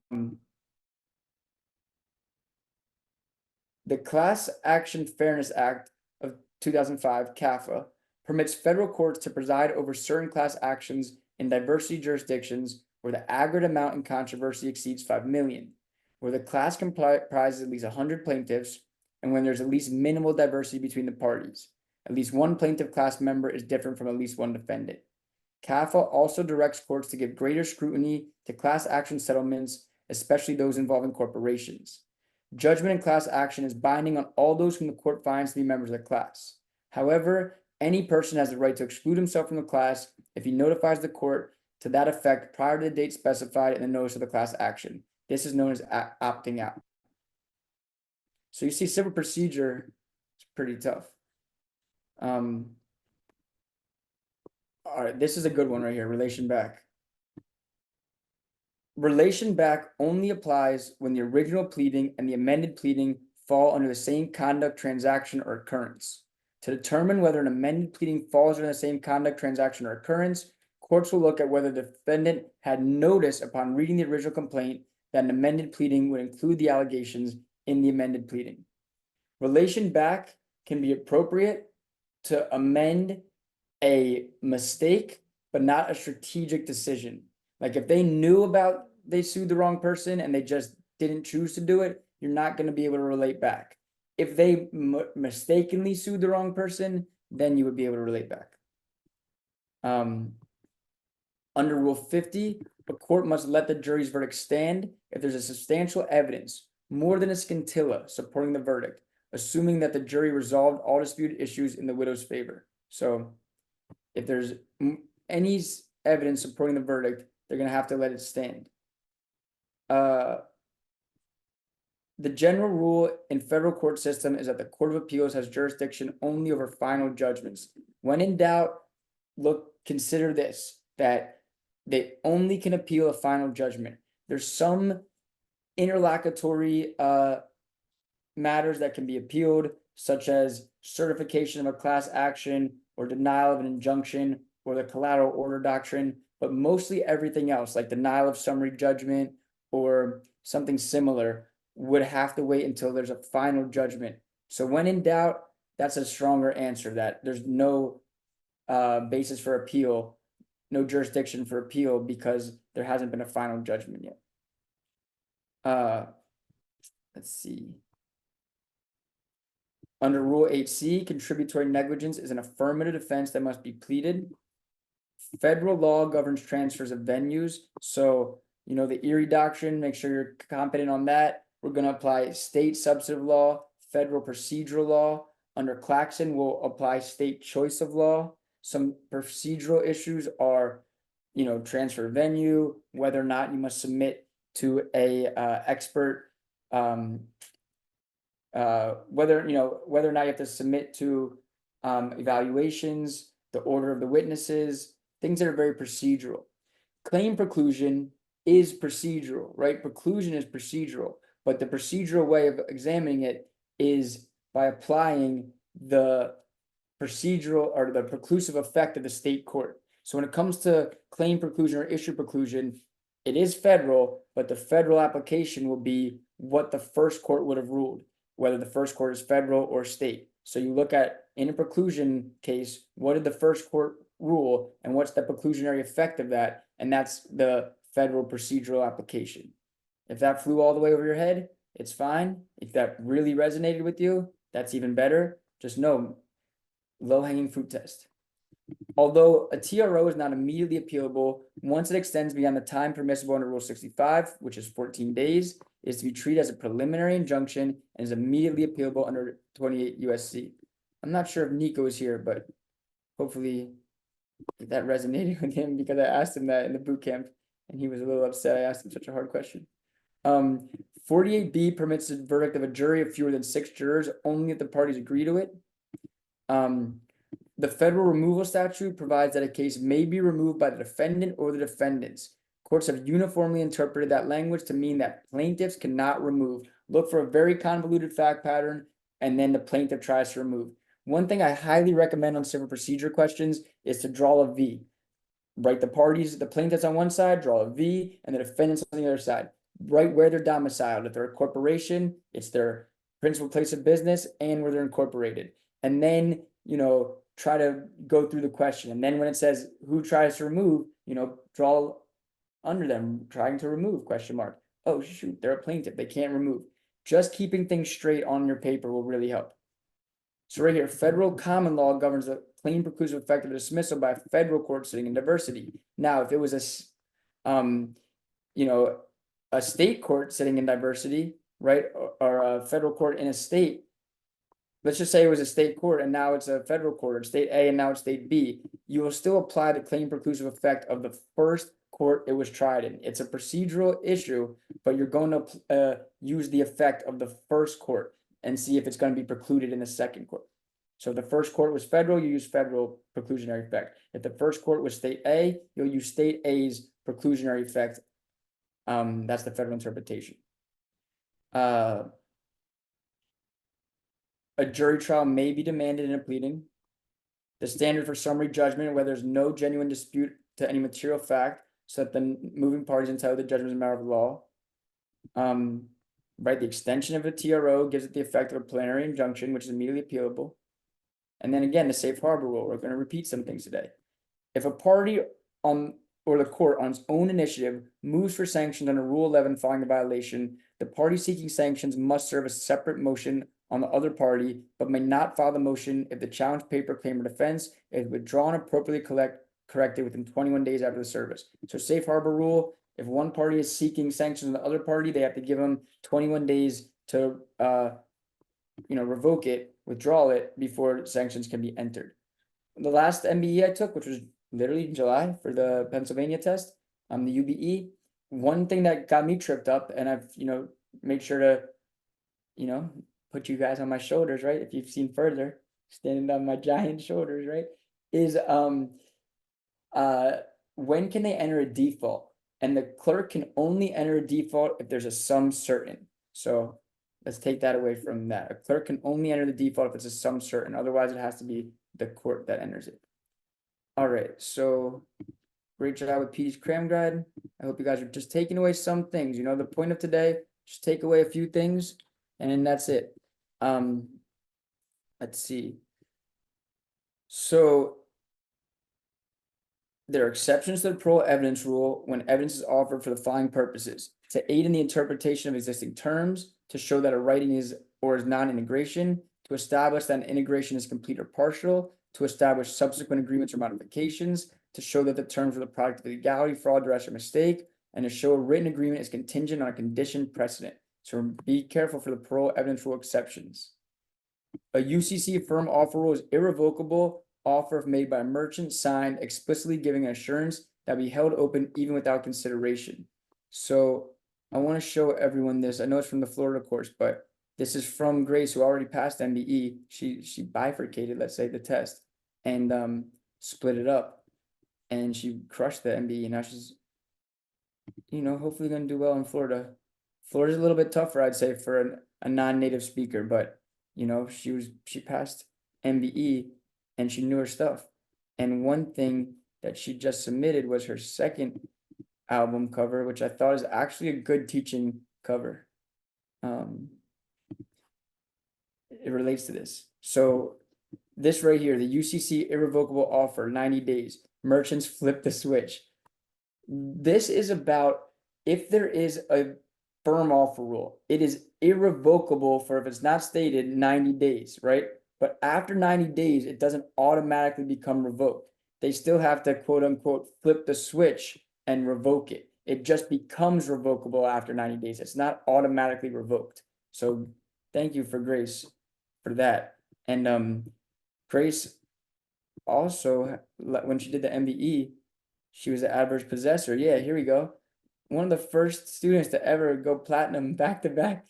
[SPEAKER 1] The Class Action Fairness Act of 2005, CAFA, permits federal courts to preside over certain class actions in diversity jurisdictions where the aggregate amount in controversy exceeds 5 million, where the class comprises at least 100 plaintiffs, and when there's at least minimal diversity between the parties. At least one plaintiff class member is different from at least one defendant. CAFA also directs courts to give greater scrutiny to class action settlements, especially those involving corporations. Judgment in class action is binding on all those whom the court finds to be members of the class. However, any person has the right to exclude himself from the class if he notifies the court to that effect prior to the date specified in the notice of the class action. This is known as opting out. So you see, civil procedure is pretty tough. All right, this is a good one right here, relation back. Relation back only applies when the original pleading and the amended pleading fall under the same conduct, transaction, or occurrence. To determine whether an amended pleading falls under the same conduct, transaction, or occurrence, courts will look at whether the defendant had notice upon reading the original complaint that an amended pleading would include the allegations in the amended pleading. Relation back can be appropriate to amend a mistake, but not a strategic decision. Like if they knew about they sued the wrong person and they just didn't choose to do it, you're not going to be able to relate back. If they mistakenly sued the wrong person, then you would be able to relate back. Under Rule 50, a court must let the jury's verdict stand if there's a substantial evidence, more than a scintilla, supporting the verdict, assuming that the jury resolved all disputed issues in the widow's favor. So if there's any evidence supporting the verdict, they're going to have to let it stand. The general rule in federal court system is that the Court of Appeals has jurisdiction only over final judgments. When in doubt, consider this, that they only can appeal a final judgment. There's some interlocutory matters that can be appealed, such as certification of a class action or denial of an injunction or the collateral order doctrine, but mostly everything else, like denial of summary judgment or something similar, would have to wait until there's a final judgment. So when in doubt, that's a stronger answer, that there's no basis for appeal, no jurisdiction for appeal, because there hasn't been a final judgment yet. Let's see. Under Rule 8C, contributory negligence is an affirmative defense that must be pleaded. Federal law governs transfers of venues. So, you know, the Erie Doctrine, make sure you're competent on that. We're going to apply state substantive law, federal procedural law. Under Claxon, we'll apply state choice of law. Some procedural issues are, you know, transfer venue, whether or not you must submit to a expert, whether or not you have to submit to evaluations, the order of the witnesses, things that are very procedural. Claim preclusion is procedural, right? Preclusion is procedural, but the procedural way of examining it is by applying the procedural or the preclusive effect of the state court. So when it comes to claim preclusion or issue preclusion, it is federal, but the federal application will be what the first court would have ruled, whether the first court is federal or state. So you look at, in a preclusion case, what did the first court rule and what's the preclusionary effect of that? And that's the federal procedural application. If that flew all the way over your head, it's fine. If that really resonated with you, that's even better. Just know, low-hanging fruit test. Although a TRO is not immediately appealable, once it extends beyond the time permissible under Rule 65, which is 14 days, it is to be treated as a preliminary injunction and is immediately appealable under 28 USC. I'm not sure if Nico is here, but hopefully that resonated with him, because I asked him that in the boot camp and he was a little upset I asked him such a hard question. 48B permits the verdict of a jury of fewer than 6 jurors only if the parties agree to it. The federal removal statute provides that a case may be removed by the defendant or the defendants. Courts have uniformly interpreted that language to mean that plaintiffs cannot remove. Look for a very convoluted fact pattern, and then the plaintiff tries to remove. One thing I highly recommend on civil procedure questions is to draw a V. Write the parties, the plaintiffs on one side, draw a V, and the defendants on the other side. Write where they're domiciled. If they're a corporation, it's their principal place of business and where they're incorporated. And then, you know, try to go through the question. And then when it says who tries to remove, you know, draw under them, trying to remove, question mark. Oh, shoot, they're a plaintiff. They can't remove. Just keeping things straight on your paper will really help. So right here, federal common law governs the claim preclusive effect of dismissal by a federal court sitting in diversity. Now, if it was a state court sitting in diversity, right, or a federal court in a state, let's just say it was a state court and now it's a federal court, or state A and now it's state B, you will still apply the claim preclusive effect of the first court it was tried in. It's a procedural issue, but you're going to use the effect of the first court and see if it's going to be precluded in the second court. So if the first court was federal, you use federal preclusionary effect. If the first court was state A, you'll use state A's preclusionary effect. That's the federal interpretation. A jury trial may be demanded in a pleading. The standard for summary judgment, where there's no genuine dispute to any material fact, so that the moving parties entitled to judgment as a matter of law. Right, the extension of a TRO gives it the effect of a plenary injunction, which is immediately appealable. And then again, the safe harbor rule, we're going to repeat some things today. If a party or the court on its own initiative moves for sanctions under Rule 11 following the violation, the party seeking sanctions must serve a separate motion on the other party, but may not file the motion if the challenge paper, claim, or defense is withdrawn appropriately corrected within 21 days after the service. So safe harbor rule, if one party is seeking sanctions on the other party, they have to give them 21 days to revoke it, withdraw it before sanctions can be entered. The last MBE I took, which was literally in July for the Pennsylvania test, the UBE, one thing that got me tripped up, and I've made sure to put you guys on my shoulders, right? If you've seen further, standing on my giant shoulders, right? Is when can they enter a default? And the clerk can only enter a default if there's a sum certain. So let's take that away from that. A clerk can only enter the default if it's a sum certain. Otherwise, it has to be the court that enters it. All right, so great job with PD's cram guide. I hope you guys are just taking away some things. The point of today, just take away a few things, and then that's it. Let's see. So there are exceptions to the parole evidence rule when evidence is offered for the following purposes: to aid in the interpretation of existing terms, to show that a writing is or is non-integration, to establish that an integration is complete or partial, to establish subsequent agreements or modifications, to show that the terms are the product of illegality, fraud, duress, or mistake, and to show a written agreement is contingent on a condition precedent. So be careful for the parole evidence rule exceptions. A UCC firm offer rule is irrevocable offer if made by a merchant, signed, explicitly giving an assurance that be held open even without consideration. So I want to show everyone this. I know it's from the Florida course, but this is from Grace, who already passed MBE. She bifurcated, let's say, the test and split it up, and she crushed the MBE. Now she's, hopefully going to do well in Florida. Florida's a little bit tougher, I'd say, for a non-native speaker, but she passed MBE and she knew her stuff. And one thing that she just submitted was her second album cover, which I thought is actually a good teaching cover. It relates to this. So this right here, the UCC irrevocable offer, 90 days. Merchants flip the switch. This is about if there is a firm offer rule, it is irrevocable for, if it's not stated, 90 days, right? But after 90 days, it doesn't automatically become revoked. They still have to, quote unquote, flip the switch and revoke it. It just becomes revocable after 90 days. It's not automatically revoked. So thank you for Grace for that. And Grace also, when she did the MBE, she was an adverse possessor. Yeah, here we go. One of the first students to ever go platinum back-to-back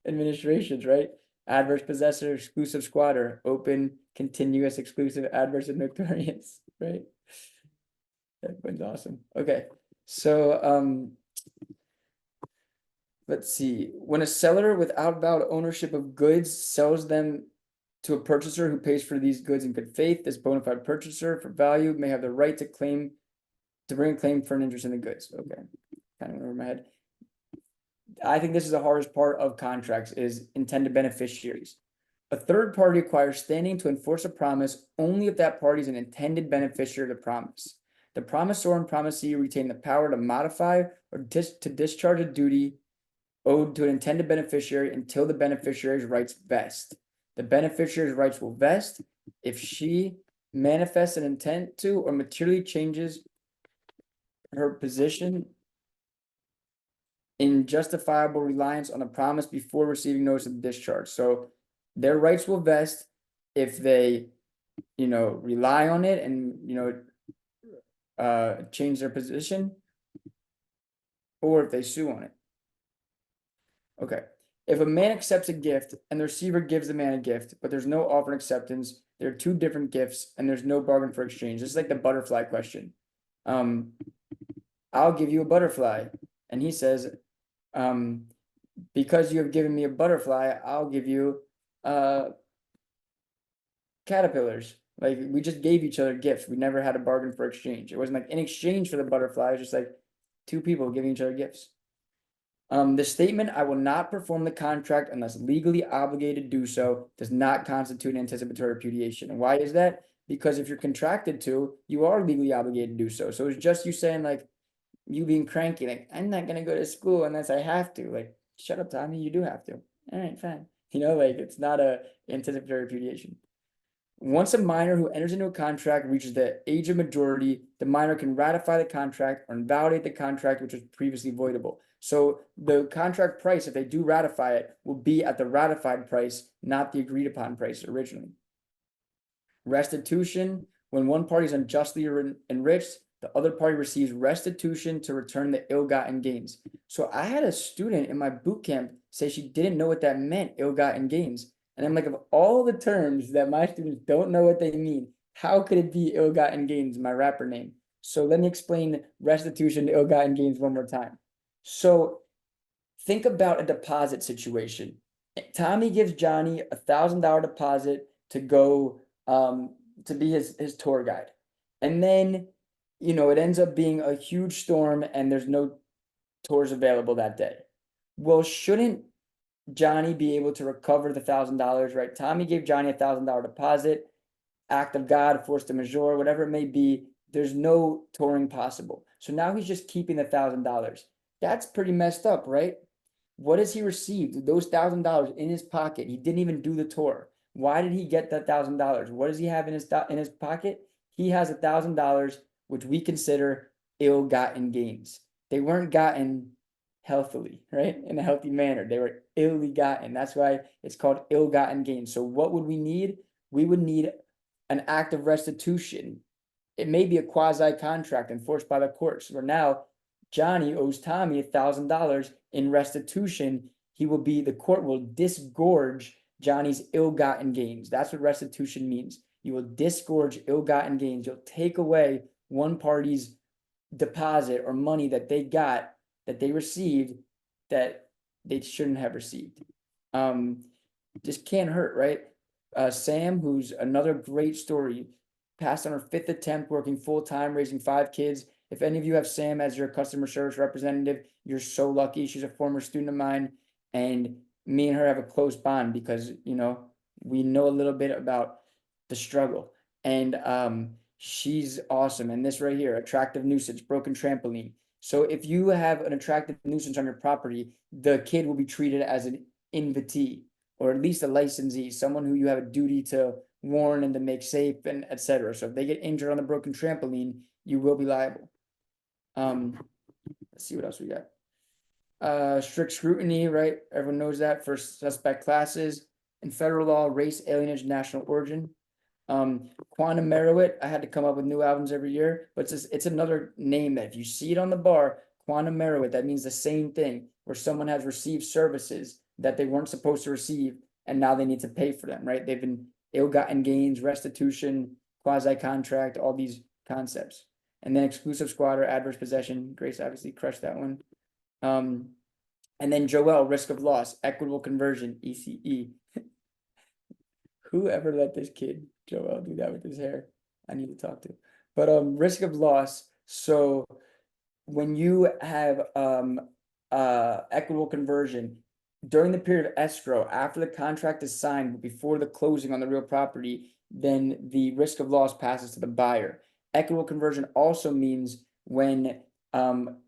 [SPEAKER 1] administrations, right? Adverse possessor, exclusive squatter, open, continuous, exclusive, adverse, and nocturious, right? That one's awesome. Okay, so let's see. When a seller without valid ownership of goods sells them to a purchaser who pays for these goods in good faith, this bona fide purchaser for value may have the right to bring a claim for an interest in the goods. Okay, kind of went over my head. I think this is the hardest part of contracts, is intended beneficiaries. A third party acquires standing to enforce a promise only if that party is an intended beneficiary of the promise. The promisor and promisee retain the power to modify or to discharge a duty owed to an intended beneficiary until the beneficiary's rights vest. The beneficiary's rights will vest if she manifests an intent to or materially changes her position in justifiable reliance on the promise before receiving notice of discharge. So their rights will vest if they, rely on it and, change their position, or if they sue on it. Okay. If a man accepts a gift and the receiver gives the man a gift, but there's no offer and acceptance, They're two different gifts, and there's no bargain for exchange. This is like the butterfly question. I'll give you a butterfly. And he says, because you have given me a butterfly, I'll give you caterpillars. Like, we just gave each other gifts. We never had a bargain for exchange. It wasn't like in exchange for the butterfly, it was just like two people giving each other gifts. The statement, I will not perform the contract unless legally obligated to do so, does not constitute anticipatory repudiation. And why is that? Because if you're contracted to, you are legally obligated to do so. So it's just you saying, like, you being cranky, like, I'm not gonna go to school unless I have to. Like, shut up, Tommy, you do have to. All right, fine. You know, like, it's not a anticipatory repudiation. Once a minor who enters into a contract reaches the age of majority, the minor can ratify the contract or invalidate the contract which was previously voidable. So the contract price, if they do ratify it, will be at the ratified price, not the agreed upon price originally. Restitution, when one party is unjustly enriched, the other party receives restitution to return the ill-gotten gains. So I had a student in my boot camp say she didn't know what that meant, ill-gotten gains. And I'm like, of all the terms that my students don't know what they mean, how could it be ill-gotten gains, my rapper name? So let me explain restitution to ill-gotten gains one more time. So think about a deposit situation. Tommy gives Johnny $1,000 deposit to go to be his tour guide. And then, you know, it ends up being a huge storm and there's no tours available that day. Well, shouldn't Johnny be able to recover the $1,000, right? Tommy gave Johnny $1,000 deposit, act of God, force de majeure, whatever it may be. There's no touring possible. So now he's just keeping the $1,000. That's pretty messed up, right? What has he received? Those $1,000 in his pocket. He didn't even do the tour. Why did he get that $1,000? What does he have in his pocket? He has $1,000, which we consider ill-gotten gains. They weren't gotten healthily, right? In a healthy manner. They were illy gotten. That's why it's called ill-gotten gains. So what would we need? We would need an act of restitution. It may be a quasi-contract enforced by the courts, where now Johnny owes Tommy $1,000 in restitution. The court will disgorge Johnny's ill-gotten gains. That's what restitution means. You will disgorge ill-gotten gains. You'll take away one party's deposit or money that they got, that they received, that they shouldn't have received. Just can't hurt, right? Sam, who's another great story, passed on her 5th attempt, working full-time, raising 5 kids. If any of you have Sam as your customer service representative, you're so lucky. She's a former student of mine, and me and her have a close bond because, you know, we know a little bit about the struggle. And she's awesome. And this right here, attractive nuisance, broken trampoline. So if you have an attractive nuisance on your property, the kid will be treated as an invitee, or at least a licensee, someone who you have a duty to warn and to make safe, and etc. So if they get injured on the broken trampoline, you will be liable. Let's see what else we got. Strict scrutiny, right? Everyone knows that for suspect classes. In federal law, race, alienage, national origin. Quantum Merowit, I had to come up with new albums every year, but it's another name that if you see it on the bar, Quantum Merowit, that means the same thing, where someone has received services that they weren't supposed to receive, and now they need to pay for them, right? They've been ill-gotten gains, restitution, quasi-contract, all these concepts. And then exclusive squatter, adverse possession. Grace obviously crushed that one. And then Joel, risk of loss, equitable conversion, ECE. Whoever let this kid Joel do that with his hair? I need to talk to. But risk of loss. So when you have equitable conversion during the period of escrow, after the contract is signed, but before the closing on the real property, then the risk of loss passes to the buyer. Equitable conversion also means when A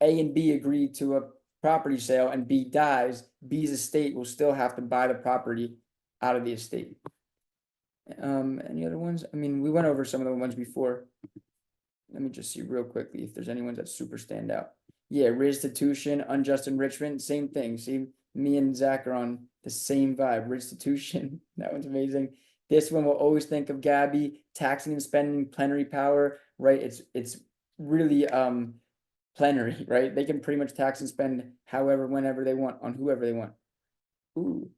[SPEAKER 1] and B agree to a property sale and B dies, B's estate will still have to buy the property out of the estate. Any other ones? I mean, we went over some of the ones before. Let me just see real quickly if there's any ones that super stand out. Yeah, restitution, unjust enrichment, same thing. See, me and Zach are on the same vibe. Restitution, that one's amazing. This one will always think of Gabby, taxing and spending, plenary power, right? It's really plenary, right? They can pretty much tax and spend however, whenever they want on whoever they want. Ooh.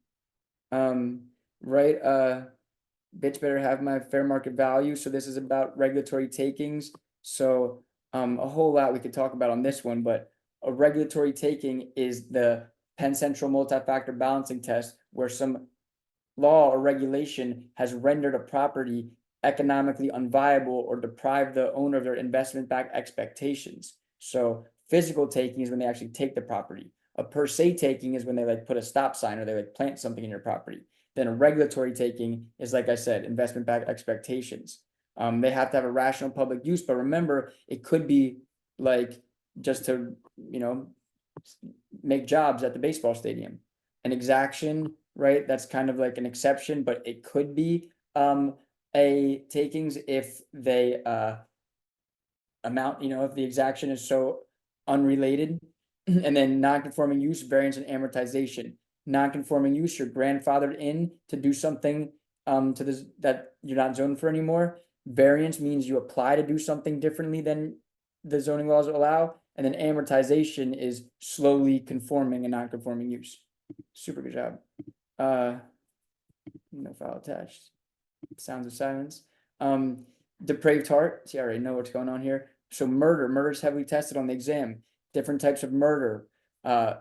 [SPEAKER 1] Right. bitch better have my fair market value. So this is about regulatory takings. So a whole lot we could talk about on this one, but a regulatory taking is the Penn Central multi-factor balancing test where some law or regulation has rendered a property economically unviable or deprived the owner of their investment-backed expectations. So physical taking is when they actually take the property. A per se taking is when they like put a stop sign or they like plant something in your property. Then a regulatory taking is, like I said, investment-backed expectations. They have to have a rational public use, but remember, it could be like just to, make jobs at the baseball stadium. An exaction, right? That's kind of like an exception, but it could be a takings if they amount, if the exaction is so unrelated. And then non-conforming use, variance, and amortization. Non-conforming use, you're grandfathered in to do something to this that you're not zoned for anymore. Variance means you apply to do something differently than the zoning laws allow. And then amortization is slowly conforming a non-conforming use. Super good job. No file attached. Sounds of silence. Depraved heart. See, I already know what's going on here. So murder is heavily tested on the exam. Different types of murder. A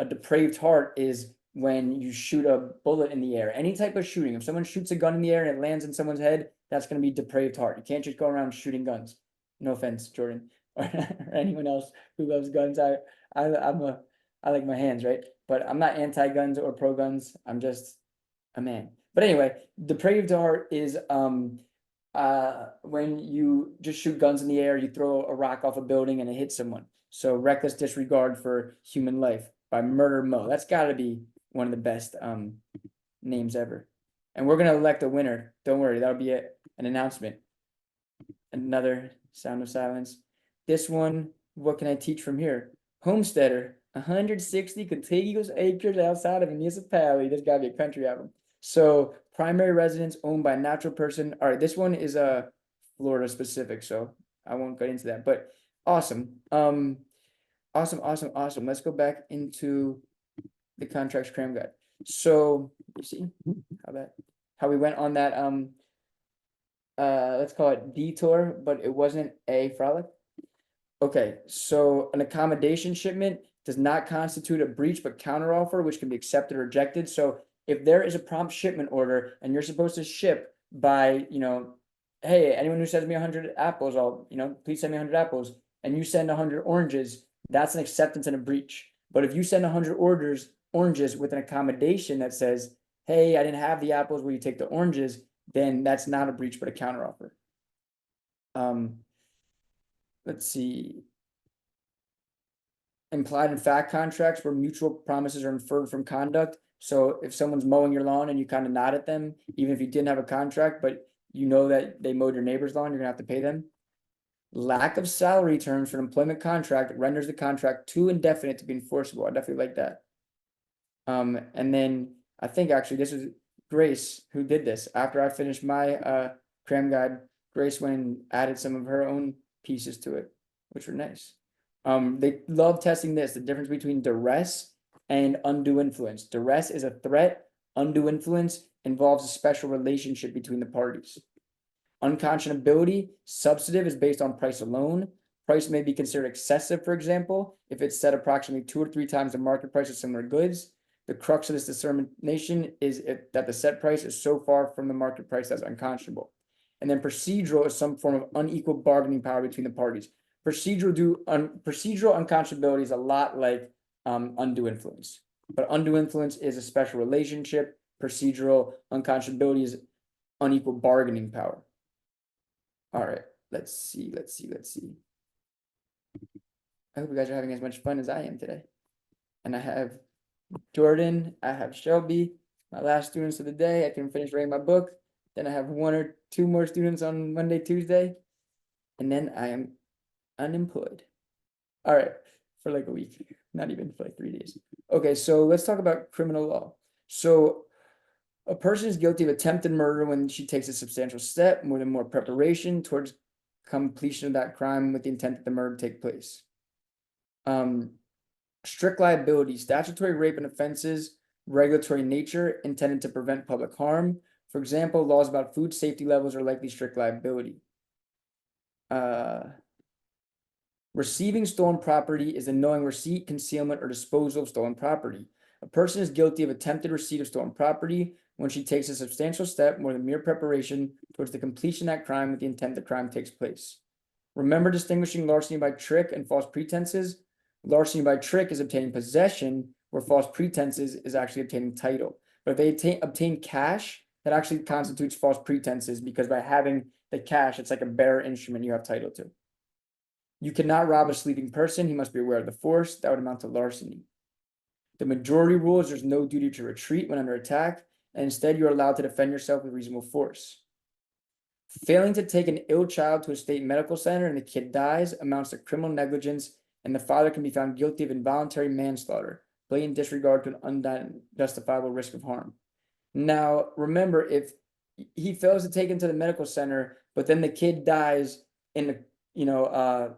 [SPEAKER 1] depraved heart is when you shoot a bullet in the air. Any type of shooting. If someone shoots a gun in the air and it lands in someone's head, that's going to be depraved heart. You can't just go around shooting guns. No offense, Jordan, or anyone else who loves guns. I like my hands, right? But I'm not anti-guns or pro-guns. I'm just a man. But anyway, depraved heart is when you just shoot guns in the air, you throw a rock off a building and it hits someone. So reckless disregard for human life by Murder Mo. That's got to be one of the best names ever. And we're gonna elect a winner. Don't worry, that'll be an announcement. Another sound of silence. This one, what can I teach from here? Homesteader, 160 contiguous acres outside of a municipality. There's gotta be a country album. So primary residence owned by a natural person. All right, this one is Florida specific, so I won't get into that. But awesome. Awesome. Let's go back into the contracts cram guide. So you see how we went on that let's call it detour, but it wasn't a frolic. Okay, so an accommodation shipment does not constitute a breach but counteroffer, which can be accepted or rejected. So if there is a prompt shipment order and you're supposed to ship by, hey, anyone who sends me 100 apples, please send me 100 apples, and you send 100 oranges, that's an acceptance and a breach. But if you send 100 oranges with an accommodation that says, hey, I didn't have the apples, will you take the oranges? Then that's not a breach but a counteroffer. Let's see. Implied in fact contracts where mutual promises are inferred from conduct. So if someone's mowing your lawn and you kind of nod at them, even if you didn't have a contract, but you know that they mowed your neighbor's lawn, you're gonna have to pay them. Lack of salary terms for an employment contract renders the contract too indefinite to be enforceable. I definitely like that. And then I think actually this was Grace who did this. After I finished my cram guide, Grace went and added some of her own pieces to it, which were nice. They love testing this, the difference between duress and undue influence. Duress is a threat. Undue influence involves a special relationship between the parties. Unconscionability, substantive, is based on price alone. Price may be considered excessive, for example, if it's set approximately 2 or 3 times the market price of similar goods. The crux of this determination is that the set price is so far from the market price that's unconscionable. And then procedural is some form of unequal bargaining power between the parties. Procedural unconscionability is a lot like undue influence, but undue influence is a special relationship. Procedural unconscionability is unequal bargaining power. All right, let's see. I hope you guys are having as much fun as I am today. And I have Jordan, I have Shelby, my last students of the day. I can finish writing my book. Then I have 1 or 2 more students on Monday, Tuesday. And then I am unemployed. All right, for like a week, not even for like 3 days. Okay, so let's talk about criminal law. So a person is guilty of attempted murder when she takes a substantial step, more preparation towards completion of that crime with the intent that the murder take place. Strict liability, statutory rape and offenses, regulatory nature intended to prevent public harm. For example, laws about food safety levels or likely strict liability. Receiving stolen property is the knowing receipt, concealment, or disposal of stolen property. A person is guilty of attempted receipt of stolen property when she takes a substantial step more than mere preparation towards the completion of that crime with the intent the crime takes place. Remember distinguishing larceny by trick and false pretenses. Larceny by trick is obtaining possession, where false pretenses is actually obtaining title. But if they obtain cash, that actually constitutes false pretenses, because by having the cash, it's like a bearer instrument you have title to. You cannot rob a sleeping person. He must be aware of the force. That would amount to larceny. The majority rule is there's no duty to retreat when under attack, and instead you're allowed to defend yourself with reasonable force. Failing to take an ill child to a state medical center and the kid dies amounts to criminal negligence, and the father can be found guilty of involuntary manslaughter, blatant disregard to an unjustifiable risk of harm. Now, remember, if he fails to take him to the medical center, but then the kid dies in a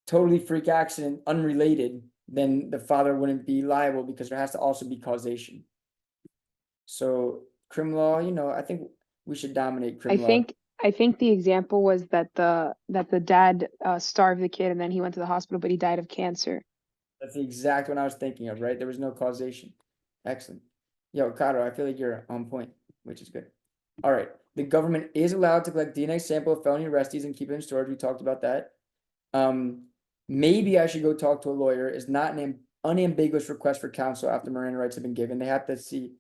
[SPEAKER 1] totally freak accident, unrelated, then the father wouldn't be liable, because there has to also be causation. So criminal law, I think we should dominate criminal law.
[SPEAKER 3] I think the example was that the dad starved the kid and then he went to the hospital, but he died of cancer.
[SPEAKER 1] That's the exact one I was thinking of, right? There was no causation. Excellent. Yo, Kato, I feel like you're on point, which is good. All right. The government is allowed to collect DNA sample of felony arrestees and keep it in storage. We talked about that. Maybe I should go talk to a lawyer is not an unambiguous request for counsel after Miranda rights have been given. They have to see,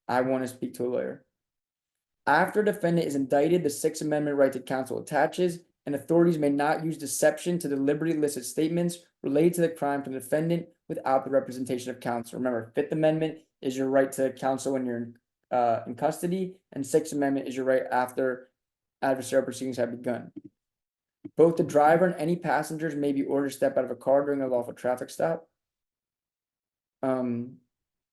[SPEAKER 1] I want to speak to a lawyer. After a defendant is indicted, the Sixth Amendment right to counsel attaches, and authorities may not use deception to deliberately elicit statements related to the crime from the defendant without the representation of counsel. Remember, Fifth Amendment is your right to counsel when you're in custody, and Sixth Amendment is your right after adversarial proceedings have begun. Both the driver and any passengers may be ordered to step out of a car during a lawful traffic stop.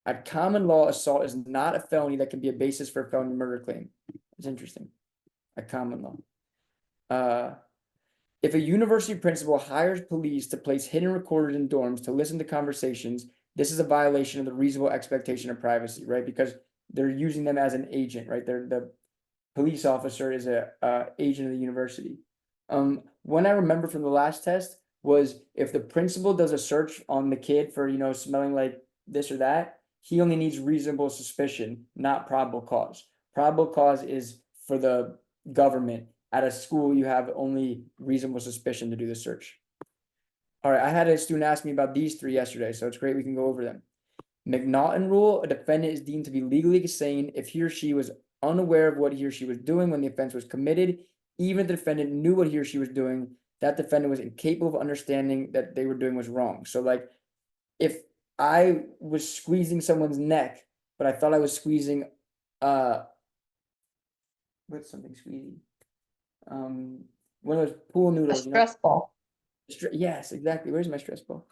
[SPEAKER 1] At common law, assault is not a felony that can be a basis for a felony murder claim. It's interesting. At common law. If a university principal hires police to place hidden recorders in dorms to listen to conversations, this is a violation of the reasonable expectation of privacy, right? Because they're using them as an agent, right? The police officer is a agent of the university. One I remember from the last test was if the principal does a search on the kid for, smelling like this or that, he only needs reasonable suspicion, not probable cause. Probable cause is for the government. At a school, you have only reasonable suspicion to do the search. All right, I had a student ask me about these three yesterday, so it's great we can go over them. McNaughton rule, a defendant is deemed to be legally sane if he or she was unaware of what he or she was doing when the offense was committed. Even if the defendant knew what he or she was doing, that defendant was incapable of understanding that they were doing was wrong. So like, if I was squeezing someone's neck, but I thought I was squeezing, what's something squeezy? One of those pool noodles.
[SPEAKER 4] A stress ball.
[SPEAKER 1] Yes, exactly. Where's my stress ball?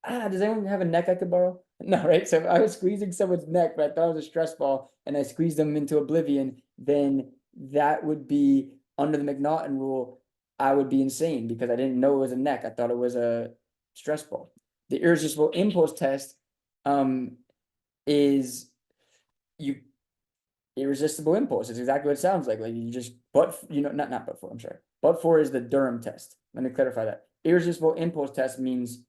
[SPEAKER 1] Does anyone have a neck I could borrow? No, right? So if I was squeezing someone's neck, but I thought it was a stress ball and I squeezed them into oblivion, then that would be under the McNaughton rule. I would be insane because I didn't know it was a neck. I thought it was a stress ball. The irresistible impulse test is irresistible impulse. It's exactly what it sounds like. Like you just not but for, I'm sorry. But for is the Durham test. Let me clarify that. Irresistible impulse test means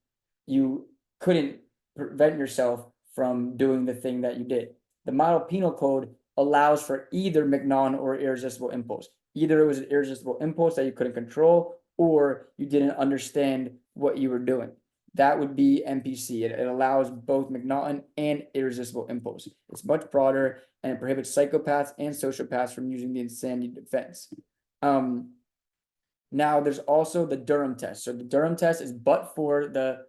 [SPEAKER 1] you couldn't prevent yourself from doing the thing that you did. The model penal code allows for either McNaughton or irresistible impulse. Either it was an irresistible impulse that you couldn't control, or you didn't understand what you were doing. That would be MPC. It allows both McNaughton and irresistible impulse. It's much broader, and it prohibits psychopaths and sociopaths from using the insanity defense. Now there's also the Durham test. So the Durham test is but for the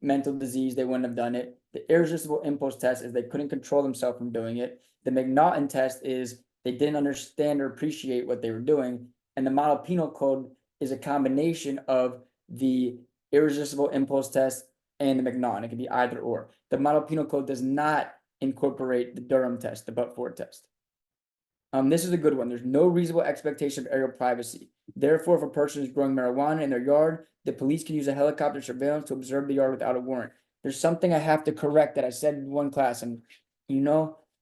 [SPEAKER 1] mental disease, they wouldn't have done it. The irresistible impulse test is they couldn't control themselves from doing it. The McNaughton test is they didn't understand or appreciate what they were doing. And the model penal code is a combination of the irresistible impulse test and the McNaughton. It can be either or. The model penal code does not incorporate the Durham test, the but-for test. This is a good one. There's no reasonable expectation of aerial privacy. Therefore, if a person is growing marijuana in their yard, the police can use a helicopter surveillance to observe the yard without a warrant. There's something I have to correct that I said in one class, and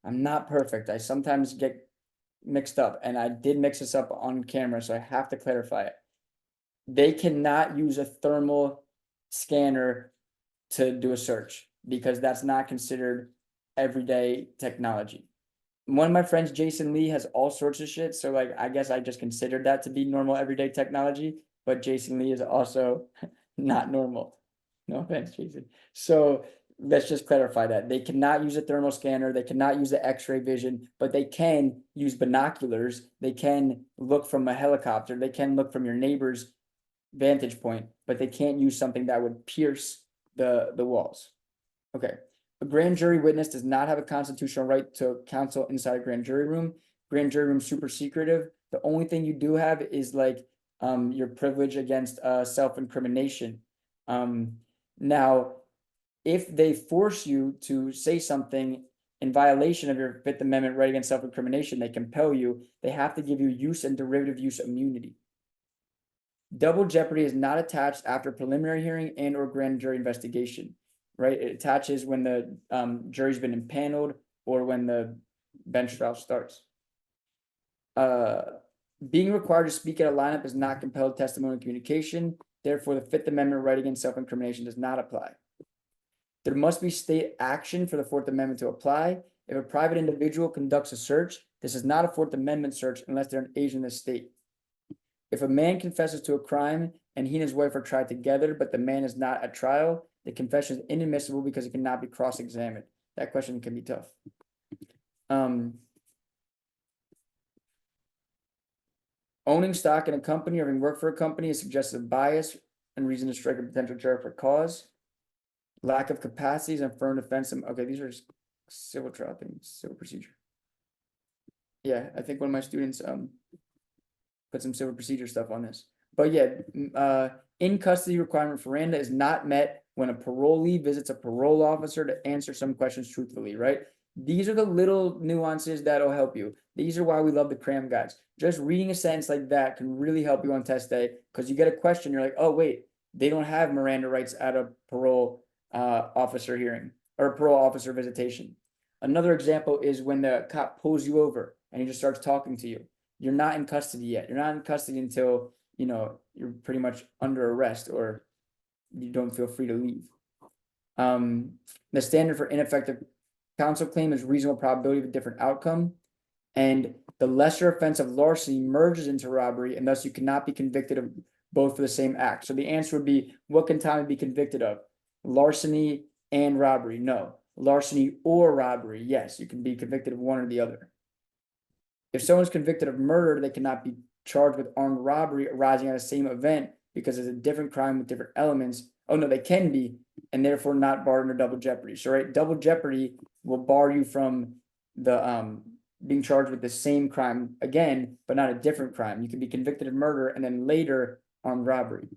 [SPEAKER 1] I'm not perfect. I sometimes get mixed up, and I did mix this up on camera, so I have to clarify it. They cannot use a thermal scanner to do a search because that's not considered everyday technology. One of my friends, Jason Lee, has all sorts of shit. So like, I guess I just considered that to be normal everyday technology, but Jason Lee is also not normal. No offense, Jason. So let's just clarify that. They cannot use a thermal scanner. They cannot use the X-ray vision, but they can use binoculars. They can look from a helicopter. They can look from your neighbor's vantage point, but they can't use something that would pierce the walls. Okay. A grand jury witness does not have a constitutional right to counsel inside a grand jury room. Grand jury room super secretive. The only thing you do have is like your privilege against self-incrimination. Now, if they force you to say something in violation of your Fifth Amendment right against self-incrimination, they compel you, they have to give you use and derivative use immunity. Double jeopardy is not attached after preliminary hearing and or grand jury investigation, right? It attaches when the jury's been impaneled or when the bench trial starts. Being required to speak at a lineup is not compelled testimony and communication. Therefore, the Fifth Amendment right against self-incrimination does not apply. There must be state action for the Fourth Amendment to apply. If a private individual conducts a search, this is not a Fourth Amendment search unless they're an agent of the state. If a man confesses to a crime and he and his wife are tried together, but the man is not at trial, the confession is inadmissible because it cannot be cross-examined. That question can be tough. Owning stock in a company or having worked for a company is suggestive bias and reason to strike a potential juror for cause. Lack of capacities and firm defense. Okay, these are just civil trial things, civil procedure. Yeah, I think one of my students put some civil procedure stuff on this. But yeah, in custody requirement for Miranda is not met when a parolee visits a parole officer to answer some questions truthfully, right? These are the little nuances that'll help you. These are why we love the cram guides. Just reading a sentence like that can really help you on test day because you get a question, you're like, oh wait, they don't have Miranda rights at a parole officer hearing or a parole officer visitation. Another example is when the cop pulls you over and he just starts talking to you. You're not in custody yet. You're not in custody until, you know, you're pretty much under arrest or you don't feel free to leave. The standard for ineffective counsel claim is reasonable probability of a different outcome. And the lesser offense of larceny merges into robbery, and thus you cannot be convicted of both for the same act. So the answer would be, what can Tommy be convicted of? Larceny and robbery? No. Larceny or robbery? Yes, you can be convicted of one or the other. If someone's convicted of murder, they cannot be charged with armed robbery arising out of the same event because it's a different crime with different elements. Oh no, they can be, and therefore not barred under double jeopardy. So right, double jeopardy will bar you from the being charged with the same crime again, but not a different crime. You can be convicted of murder and then later armed robbery.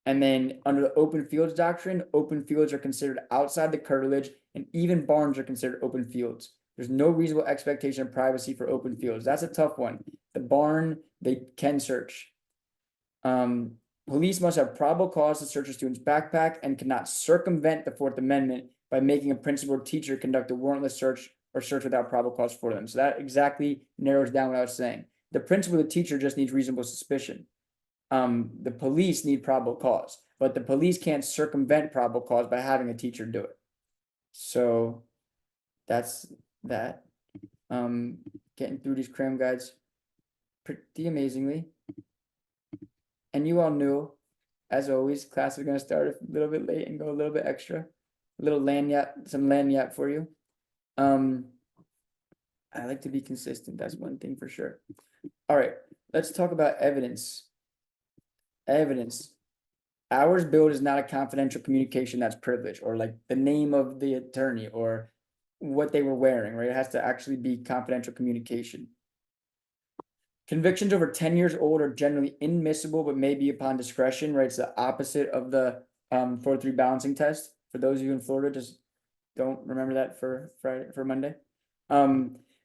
[SPEAKER 1] And then under the open fields doctrine, open fields are considered outside the curtilage, and even barns are considered open fields. There's no reasonable expectation of privacy for open fields. That's a tough one. The barn, they can search. Police must have probable cause to search a student's backpack and cannot circumvent the Fourth Amendment by making a principal or teacher conduct a warrantless search or search without probable cause for them. So that exactly narrows down what I was saying. The principal or the teacher just needs reasonable suspicion. The police need probable cause, but the police can't circumvent probable cause by having a teacher do it. So that's that. Getting through these cram guides pretty amazingly. And you all knew, as always, class is going to start a little bit late and go a little bit extra. A little lanyard, some lanyard for you. I like to be consistent. That's one thing for sure. All right, let's talk about evidence. Evidence. Ours billed is not a confidential communication that's privileged, or like the name of the attorney or what they were wearing, right? It has to actually be confidential communication. Convictions over 10 years old are generally inadmissible, but may be upon discretion, right? It's the opposite of the 4-3 balancing test. For those of you in Florida, just don't remember that for Friday, for Monday.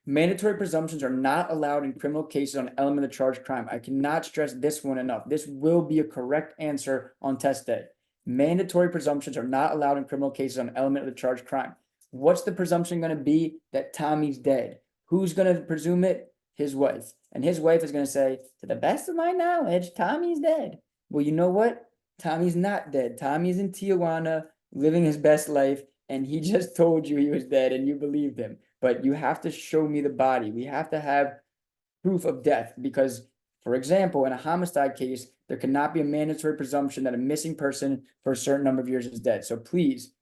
[SPEAKER 1] Mandatory presumptions are not allowed in criminal cases on element of the charged crime. I cannot stress this one enough. This will be a correct answer on test day. Mandatory presumptions are not allowed in criminal cases on element of the charged crime. What's the presumption going to be? That Tommy's dead. Who's going to presume it? His wife. And his wife is going to say, to the best of my knowledge, Tommy's dead. Well, you know what? Tommy's not dead. Tommy's in Tijuana living his best life, and he just told you he was dead and you believed him. But you have to show me the body. We have to have proof of death because, for example, in a homicide case, there cannot be a mandatory presumption that a missing person for a certain number of years is dead. So please,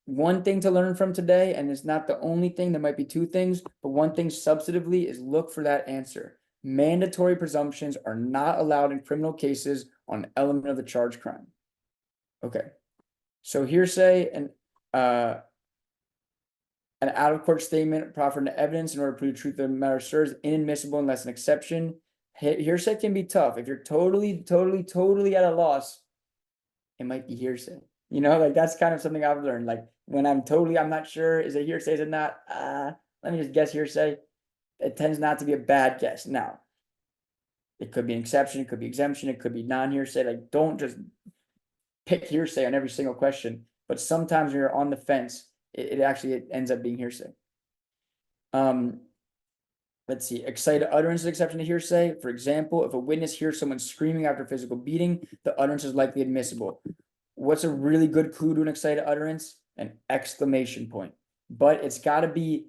[SPEAKER 1] one thing to learn from today, and it's not the only thing, there might be two things, but one thing substantively is look for that answer. Mandatory presumptions are not allowed in criminal cases on an element of the charged crime. Okay, so hearsay and an out-of-court statement proffered into evidence in order to prove the truth of the matter serves inadmissible unless an exception. Hearsay can be tough. If you're totally at a loss, it might be hearsay. You know, like that's kind of something I've learned. Like when I'm not sure, is it hearsay, is it not? Let me just guess hearsay. It tends not to be a bad guess. Now, it could be an exception, it could be exemption, it could be non-hearsay. Like don't just pick hearsay on every single question. But sometimes when you're on the fence, it actually ends up being hearsay. Let's see, excited utterance is exception to hearsay. For example, if a witness hears someone screaming after physical beating, the utterance is likely admissible. What's a really good clue to an excited utterance? An exclamation point. But it's got to be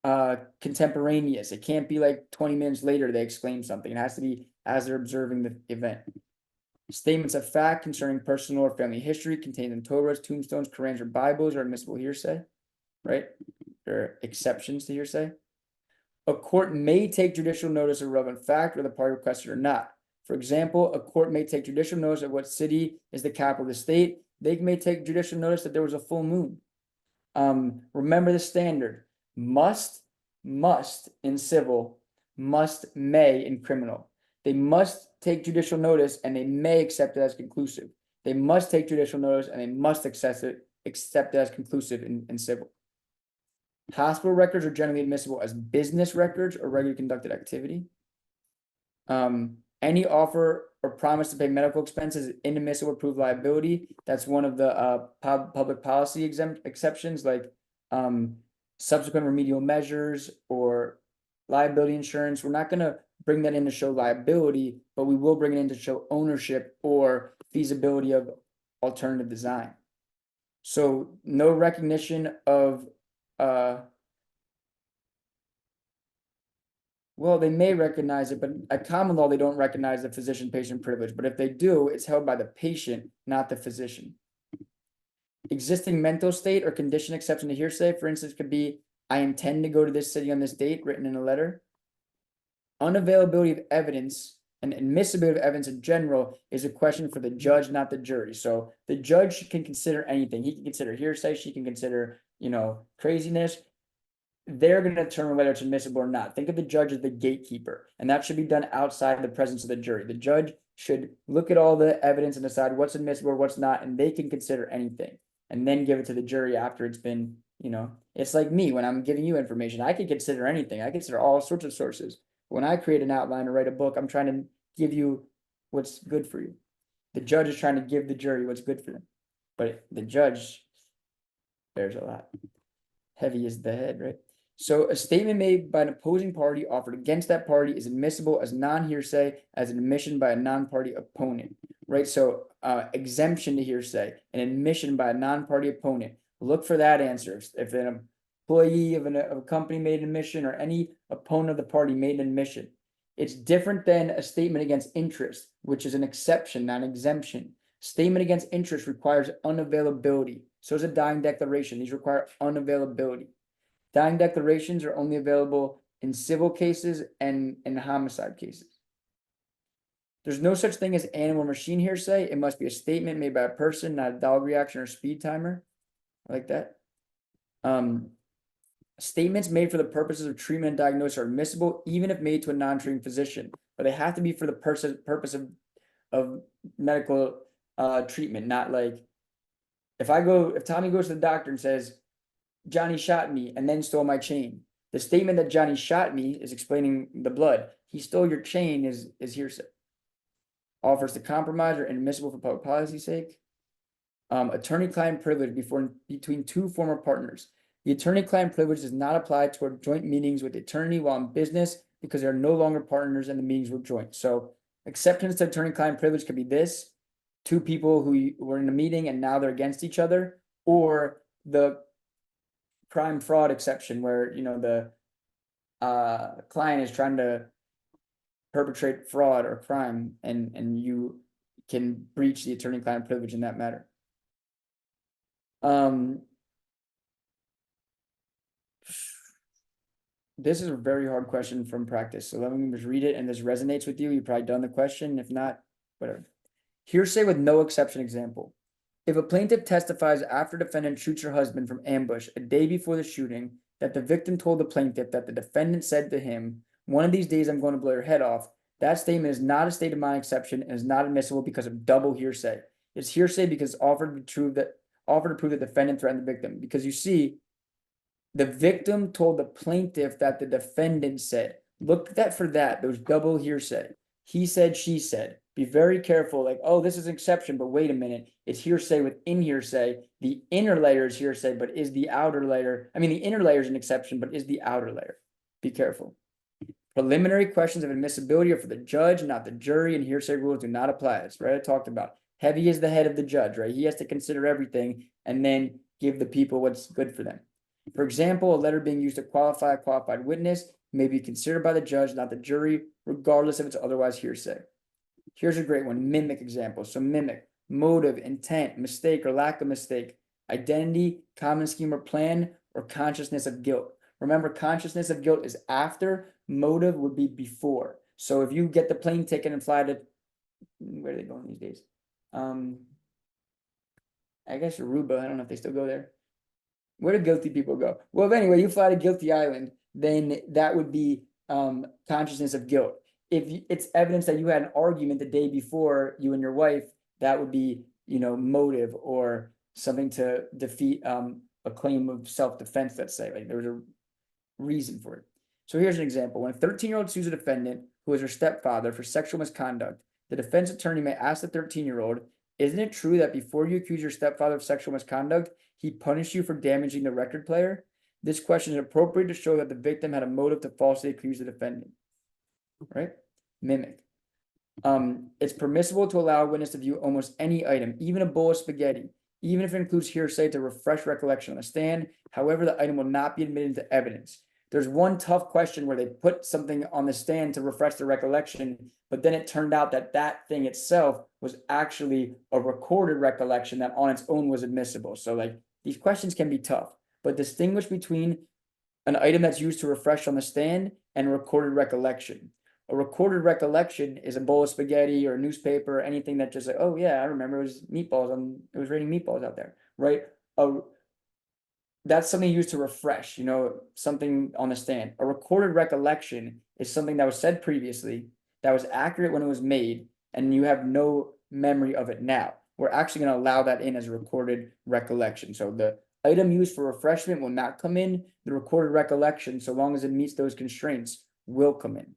[SPEAKER 1] contemporaneous. It can't be like 20 minutes later they exclaim something. It has to be as they're observing the event. Statements of fact concerning personal or family history contained in Torahs, tombstones, Qurans, or Bibles are admissible hearsay, right? There are exceptions to hearsay. A court may take judicial notice of relevant fact, whether the party requested or not. For example, a court may take judicial notice of what city is the capital of the state. They may take judicial notice that there was a full moon. Remember the standard: must in civil, may in criminal. They must take judicial notice and they may accept it as conclusive. They must take judicial notice and they must accept it as conclusive in civil. Hospital records are generally admissible as business records or regularly conducted activity. Any offer or promise to pay medical expenses is inadmissible or prove liability. That's one of the public policy exceptions, like subsequent remedial measures or liability insurance. We're not going to bring that in to show liability, but we will bring it in to show ownership or feasibility of alternative design. So no recognition of well, they may recognize it, but at common law, they don't recognize the physician-patient privilege. But if they do, it's held by the patient, not the physician. Existing mental state or condition exception to hearsay, for instance, could be, I intend to go to this city on this date, written in a letter. Unavailability of evidence and admissibility of evidence in general is a question for the judge, not the jury. So the judge can consider anything. He can consider hearsay. She can consider, craziness. They're going to determine whether it's admissible or not. Think of the judge as the gatekeeper, and that should be done outside the presence of the jury. The judge should look at all the evidence and decide what's admissible or what's not, and they can consider anything and then give it to the jury after it's been, it's like me when I'm giving you information. I can consider anything. I consider all sorts of sources. When I create an outline or write a book, I'm trying to give you what's good for you. The judge is trying to give the jury what's good for them. But the judge bears a lot. Heavy is the head, right? So a statement made by an opposing party offered against that party is admissible as non-hearsay as an admission by a non-party opponent, right? So exemption to hearsay, an admission by a non-party opponent. Look for that answer. If an employee of a company made an admission or any opponent of the party made an admission, it's different than a statement against interest, which is an exception, not an exemption. Statement against interest requires unavailability. So is a dying declaration. These require unavailability. Dying declarations are only available in civil cases and in homicide cases. There's no such thing as animal machine hearsay. It must be a statement made by a person, not a dog reaction or speed timer. I like that. Statements made for the purposes of treatment and diagnosis are admissible, even if made to a non-treating physician, but they have to be for the purpose of medical treatment, not like if Tommy goes to the doctor and says, Johnny shot me and then stole my chain. The statement that Johnny shot me is explaining the blood. He stole your chain is hearsay. Offers to compromise or inadmissible for public policy's sake. Attorney-client privilege between two former partners. The attorney-client privilege does not apply toward joint meetings with the attorney while in business because they are no longer partners and the meetings were joint. So exceptions to attorney-client privilege could be this: two people who were in a meeting and now they're against each other, or the crime fraud exception where, you know, the client is trying to perpetrate fraud or crime and you can breach the attorney-client privilege in that matter. This is a very hard question from practice, so let me just read it, and this resonates with you. You've probably done the question. If not, whatever. Hearsay with no exception example. If a plaintiff testifies after defendant shoots her husband from ambush a day before the shooting that the victim told the plaintiff that the defendant said to him, "One of these days I'm going to blow your head off," that statement is not a state of mind exception and is not admissible because of double hearsay. It's hearsay because it's offered to prove that the defendant threatened the victim. Because you see, the victim told the plaintiff that the defendant said. Look at that for that. Those double hearsay. He said, she said. Be very careful. Like, oh, this is an exception, but wait a minute. It's hearsay within hearsay. The inner layer is hearsay, but is the outer layer? I mean, the inner layer is an exception, but is the outer layer? Be careful. Preliminary questions of admissibility are for the judge, not the jury, and hearsay rules do not apply. That's right. I talked about. Heavy is the head of the judge, right? He has to consider everything and then give the people what's good for them. For example, a letter being used to qualify a qualified witness may be considered by the judge, not the jury, regardless if it's otherwise hearsay. Here's a great one: mimic example. So mimic, motive, intent, mistake or lack of mistake, identity, common scheme or plan, or consciousness of guilt. Remember, consciousness of guilt is after, motive would be before. So if you get the plane ticket and fly to, where are they going these days? I guess Aruba. I don't know if they still go there. Where do guilty people go? Well, anyway, you fly to Guilty Island, then that would be consciousness of guilt. If it's evidence that you had an argument the day before, you and your wife, that would be, you know, motive or something to defeat a claim of self-defense, let's say. Like there was a reason for it. So here's an example. When a 13-year-old sues a defendant who is her stepfather for sexual misconduct, the defense attorney may ask the 13-year-old, "Isn't it true that before you accuse your stepfather of sexual misconduct, he punished you for damaging the record player?" This question is appropriate to show that the victim had a motive to falsely accuse the defendant. Right? Mimic. It's permissible to allow a witness to view almost any item, even a bowl of spaghetti, even if it includes hearsay to refresh recollection on the stand. However, the item will not be admitted into evidence. There's one tough question where they put something on the stand to refresh the recollection, but then it turned out that that thing itself was actually a recorded recollection that on its own was admissible. So like these questions can be tough, but distinguish between an item that's used to refresh on the stand and recorded recollection. A recorded recollection is a bowl of spaghetti or a newspaper or anything that just like, oh yeah, I remember it was meatballs. It was raining meatballs out there, right? That's something used to refresh, you know, something on the stand. A recorded recollection is something that was said previously, that was accurate when it was made, and you have no memory of it now. We're actually going to allow that in as a recorded recollection. So the item used for refreshment will not come in. The recorded recollection, so long as it meets those constraints, will come in.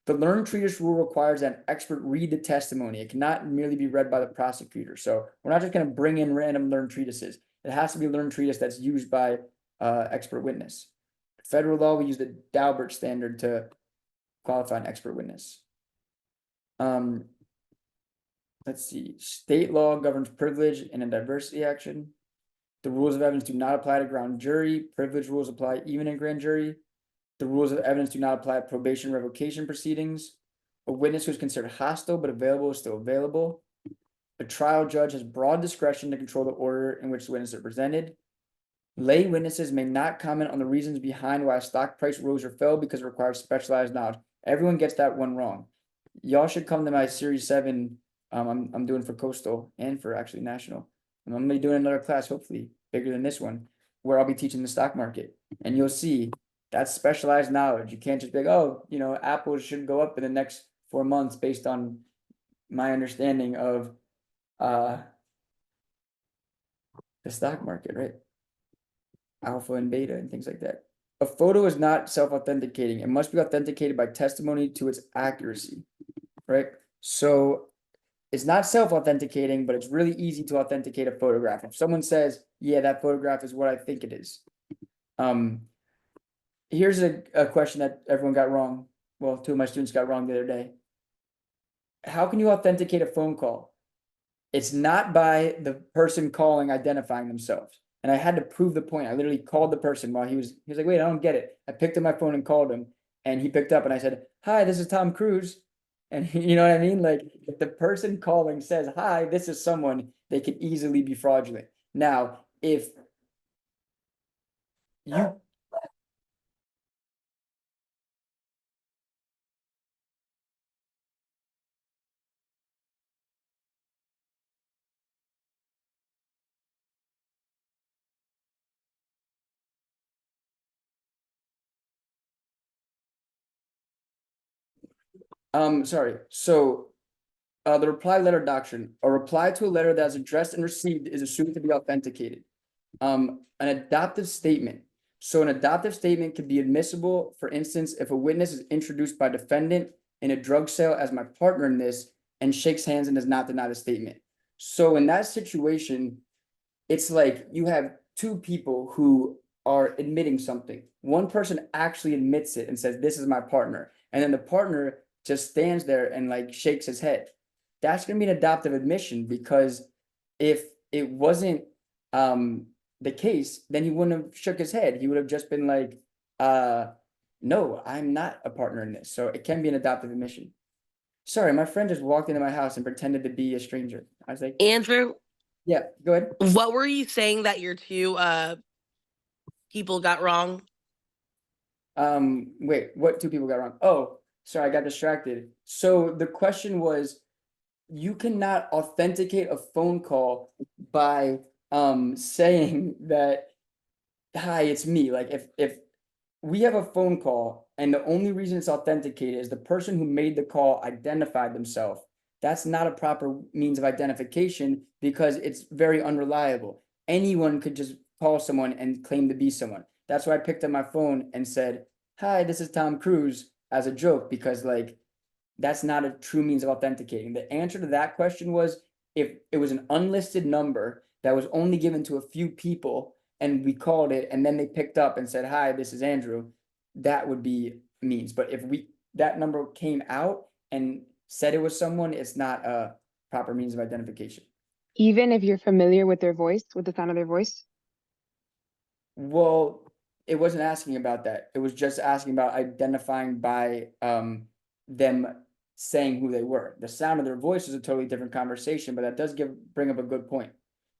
[SPEAKER 1] The learned treatise rule requires that an expert read the testimony. It cannot merely be read by the prosecutor. So we're not just going to bring in random learned treatises. It has to be a learned treatise that's used by expert witness. Federal law, we use the Daubert standard to qualify an expert witness. Let's see. State law governs privilege in a diversity action. The rules of evidence do not apply to grand jury. Privilege rules apply even in grand jury. The rules of evidence do not apply to probation revocation proceedings. A witness who is considered hostile but available is still available. A trial judge has broad discretion to control the order in which the witnesses are presented. Lay witnesses may not comment on the reasons behind why a stock price rose or fell because it requires specialized knowledge. Everyone gets that one wrong. Y'all should come to my Series 7 I'm doing for Coastal and for actually National. And I'm going to be doing another class, hopefully bigger than this one, where I'll be teaching the stock market. And you'll see that's specialized knowledge. You can't just be like, oh, you know, Apple should go up in the next 4 months based on my understanding of the stock market, right? Alpha and beta and things like that. A photo is not self-authenticating. It must be authenticated by testimony to its accuracy, right? So it's not self-authenticating, but it's really easy to authenticate a photograph. If someone says, yeah, that photograph is what I think it is, Here's a question that everyone got wrong. Well, two of my students got wrong the other day. How can you authenticate a phone call? It's not by the person calling identifying themselves. And I had to prove the point. I literally called the person while he was like, wait, I don't get it. I picked up my phone and called him, and he picked up, and I said, hi, this is Tom Cruise. And you know what I mean? Like, if the person calling says, hi, this is someone, they could easily be fraudulent. Now, if you sorry. So the reply letter doctrine, a reply to a letter that is addressed and received is assumed to be authenticated. An adoptive statement. So an adoptive statement could be admissible, for instance, if a witness is introduced by defendant in a drug sale as my partner in this and shakes hands and does not deny the statement. So in that situation, it's like you have two people who are admitting something. One person actually admits it and says, this is my partner. And then the partner just stands there and like shakes his head. That's going to be an adoptive admission, because if it wasn't the case, then he wouldn't have shook his head. He would have just been like, no, I'm not a partner in this. So it can be an adoptive admission. Sorry, my friend just walked into my house and pretended to be a stranger. I was like,
[SPEAKER 4] Andrew,
[SPEAKER 1] yeah, go ahead.
[SPEAKER 4] what were you saying that your two people got wrong?
[SPEAKER 1] Wait, what two people got wrong? Oh, sorry, I got distracted. So the question was, you cannot authenticate a phone call by saying that, hi, it's me. Like if we have a phone call and the only reason it's authenticated is the person who made the call identified themselves, that's not a proper means of identification, because it's very unreliable. Anyone could just call someone and claim to be someone. That's why I picked up my phone and said, hi, this is Tom Cruise, as a joke, because like that's not a true means of authenticating. The answer to that question was, if it was an unlisted number that was only given to a few people and we called it and then they picked up and said, hi, this is Andrew, that would be means. But if that number came out and said it was someone, it's not a proper means of identification.
[SPEAKER 3] Even if you're familiar with their voice, with the sound of their voice?
[SPEAKER 1] Well, it wasn't asking about that. It was just asking about identifying by them saying who they were. The sound of their voice is a totally different conversation, but that does bring up a good point.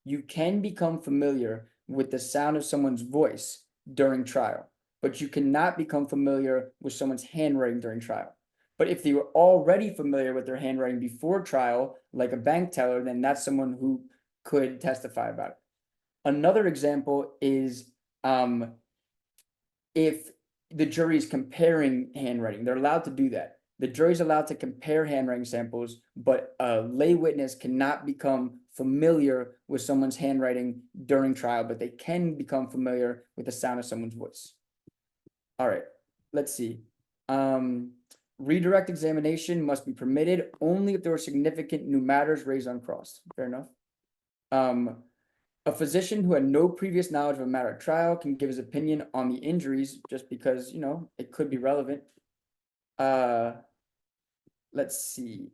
[SPEAKER 1] You can become familiar with the sound of someone's voice during trial, but you cannot become familiar with someone's handwriting during trial. But if they were already familiar with their handwriting before trial, like a bank teller, then that's someone who could testify about it. Another example is if the jury is comparing handwriting, they're allowed to do that. The jury's allowed to compare handwriting samples, but a lay witness cannot become familiar with someone's handwriting during trial, but they can become familiar with the sound of someone's voice. All right, let's see. Redirect examination must be permitted only if there are significant new matters raised on cross. Fair enough. A physician who had no previous knowledge of a matter at trial can give his opinion on the injuries just because, you know, it could be relevant. Let's see.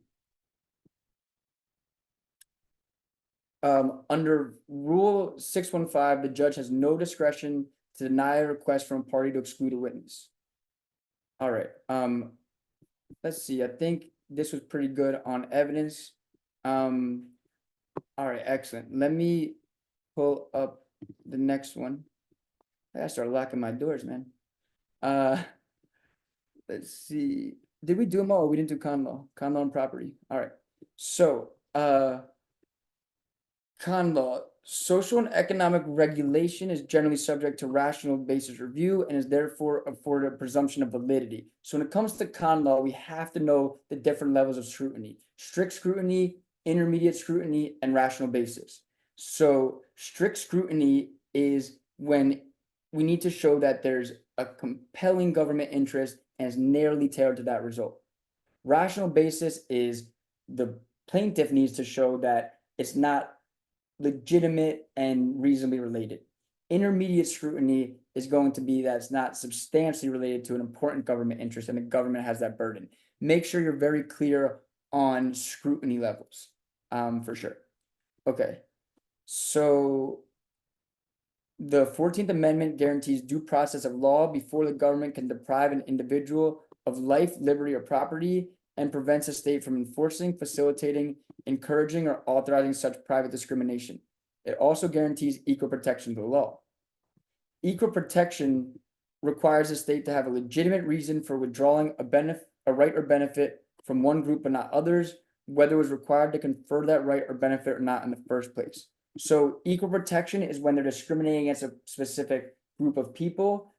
[SPEAKER 1] Under Rule 615, the judge has no discretion to deny a request from a party to exclude a witness. All right. Let's see. I think this was pretty good on evidence. All right, excellent. Let me pull up the next one. I gotta start locking my doors, man. Let's see. Did we do them all? Or we didn't do con law. Con law and property. All right. So, con law. Social and economic regulation is generally subject to rational basis review and is therefore afforded a presumption of validity. So when it comes to con law, we have to know the different levels of scrutiny: strict scrutiny, intermediate scrutiny, and rational basis. So strict scrutiny is when we need to show that there's a compelling government interest and is narrowly tailored to that result. Rational basis is the plaintiff needs to show that it's not legitimate and reasonably related. Intermediate scrutiny is going to be that it's not substantially related to an important government interest and the government has that burden. Make sure you're very clear on scrutiny levels, for sure. Okay, so the 14th Amendment guarantees due process of law before the government can deprive an individual of life, liberty, or property, and prevents a state from enforcing, facilitating, encouraging, or authorizing such private discrimination. It also guarantees equal protection to the law. Equal protection requires the state to have a legitimate reason for withdrawing a right or benefit from one group but not others, whether it was required to confer that right or benefit or not in the first place. So equal protection is when they're discriminating against a specific group of people.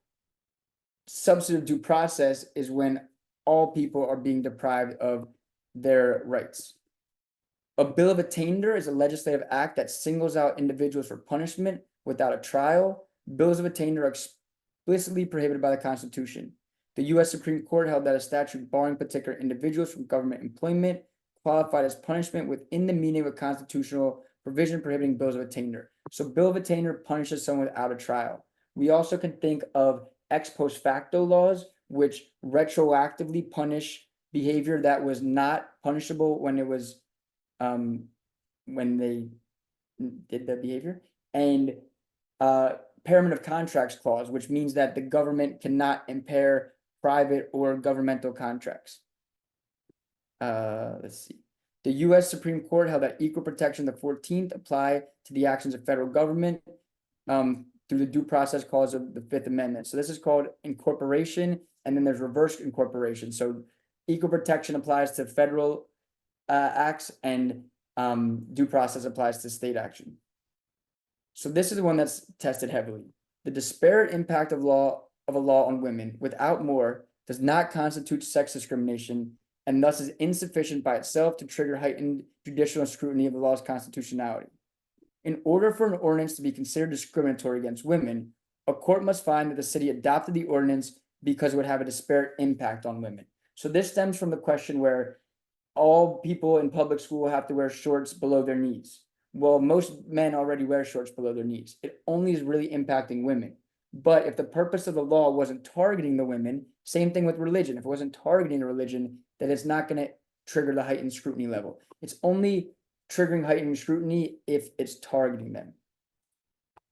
[SPEAKER 1] Substantive due process is when all people are being deprived of their rights. A bill of attainder is a legislative act that singles out individuals for punishment without a trial. Bills of attainder are explicitly prohibited by the Constitution. The U.S. Supreme Court held that a statute barring particular individuals from government employment qualified as punishment within the meaning of a constitutional provision prohibiting bills of attainder. So bill of attainder punishes someone without a trial. We also can think of ex post facto laws, which retroactively punish behavior that was not punishable when it was when they did the behavior, and impairment of contracts clause, which means that the government cannot impair private or governmental contracts. Let's see. The U.S. Supreme Court held that equal protection, the 14th, apply to the actions of federal government through the due process clause of the Fifth Amendment. So this is called incorporation, and then there's reverse incorporation. So equal protection applies to federal acts, and due process applies to state action. So this is the one that's tested heavily. The disparate impact of a law on women without more does not constitute sex discrimination, and thus is insufficient by itself to trigger heightened judicial scrutiny of the law's constitutionality. In order for an ordinance to be considered discriminatory against women, a court must find that the city adopted the ordinance because it would have a disparate impact on women. So this stems from the question where all people in public school have to wear shorts below their knees. Well, most men already wear shorts below their knees. It only is really impacting women. But if the purpose of the law wasn't targeting the women, same thing with religion. If it wasn't targeting a religion, then it's not going to trigger the heightened scrutiny level. It's only triggering heightened scrutiny if it's targeting them.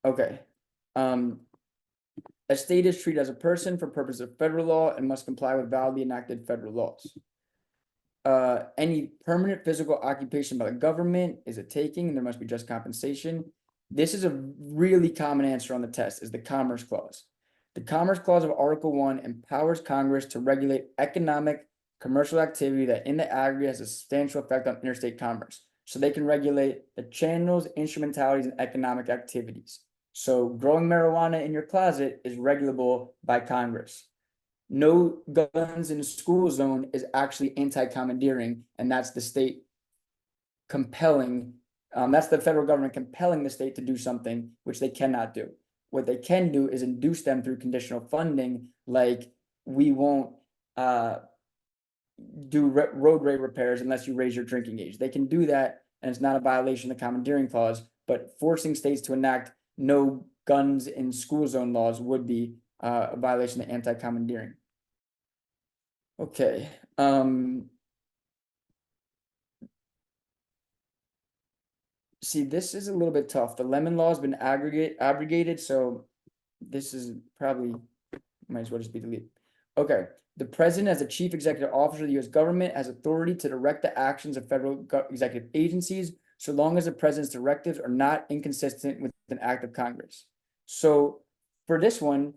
[SPEAKER 1] Okay. A state is treated as a person for purposes of federal law and must comply with validly enacted federal laws. Any permanent physical occupation by the government is a taking, and there must be just compensation. This is a really common answer on the test, is the Commerce Clause. The Commerce Clause of Article 1 empowers Congress to regulate economic, commercial activity that in the aggregate has a substantial effect on interstate commerce. So they can regulate the channels, instrumentalities, and economic activities. So growing marijuana in your closet is regulable by Congress. No guns in a school zone is actually anti-commandeering, and that's the state compelling, that's the federal government compelling the state to do something which they cannot do. What they can do is induce them through conditional funding, like we won't do roadway repairs unless you raise your drinking age. They can do that, and it's not a violation of the commandeering clause, but forcing states to enact no guns in school zone laws would be a violation of anti-commandeering. Okay. See, this is a little bit tough. The Lemon Law has been abrogated, so this is probably might as well just be deleted. Okay. The president, as the chief executive officer of the U.S. government, has authority to direct the actions of federal executive agencies, so long as the president's directives are not inconsistent with an act of Congress. So for this one,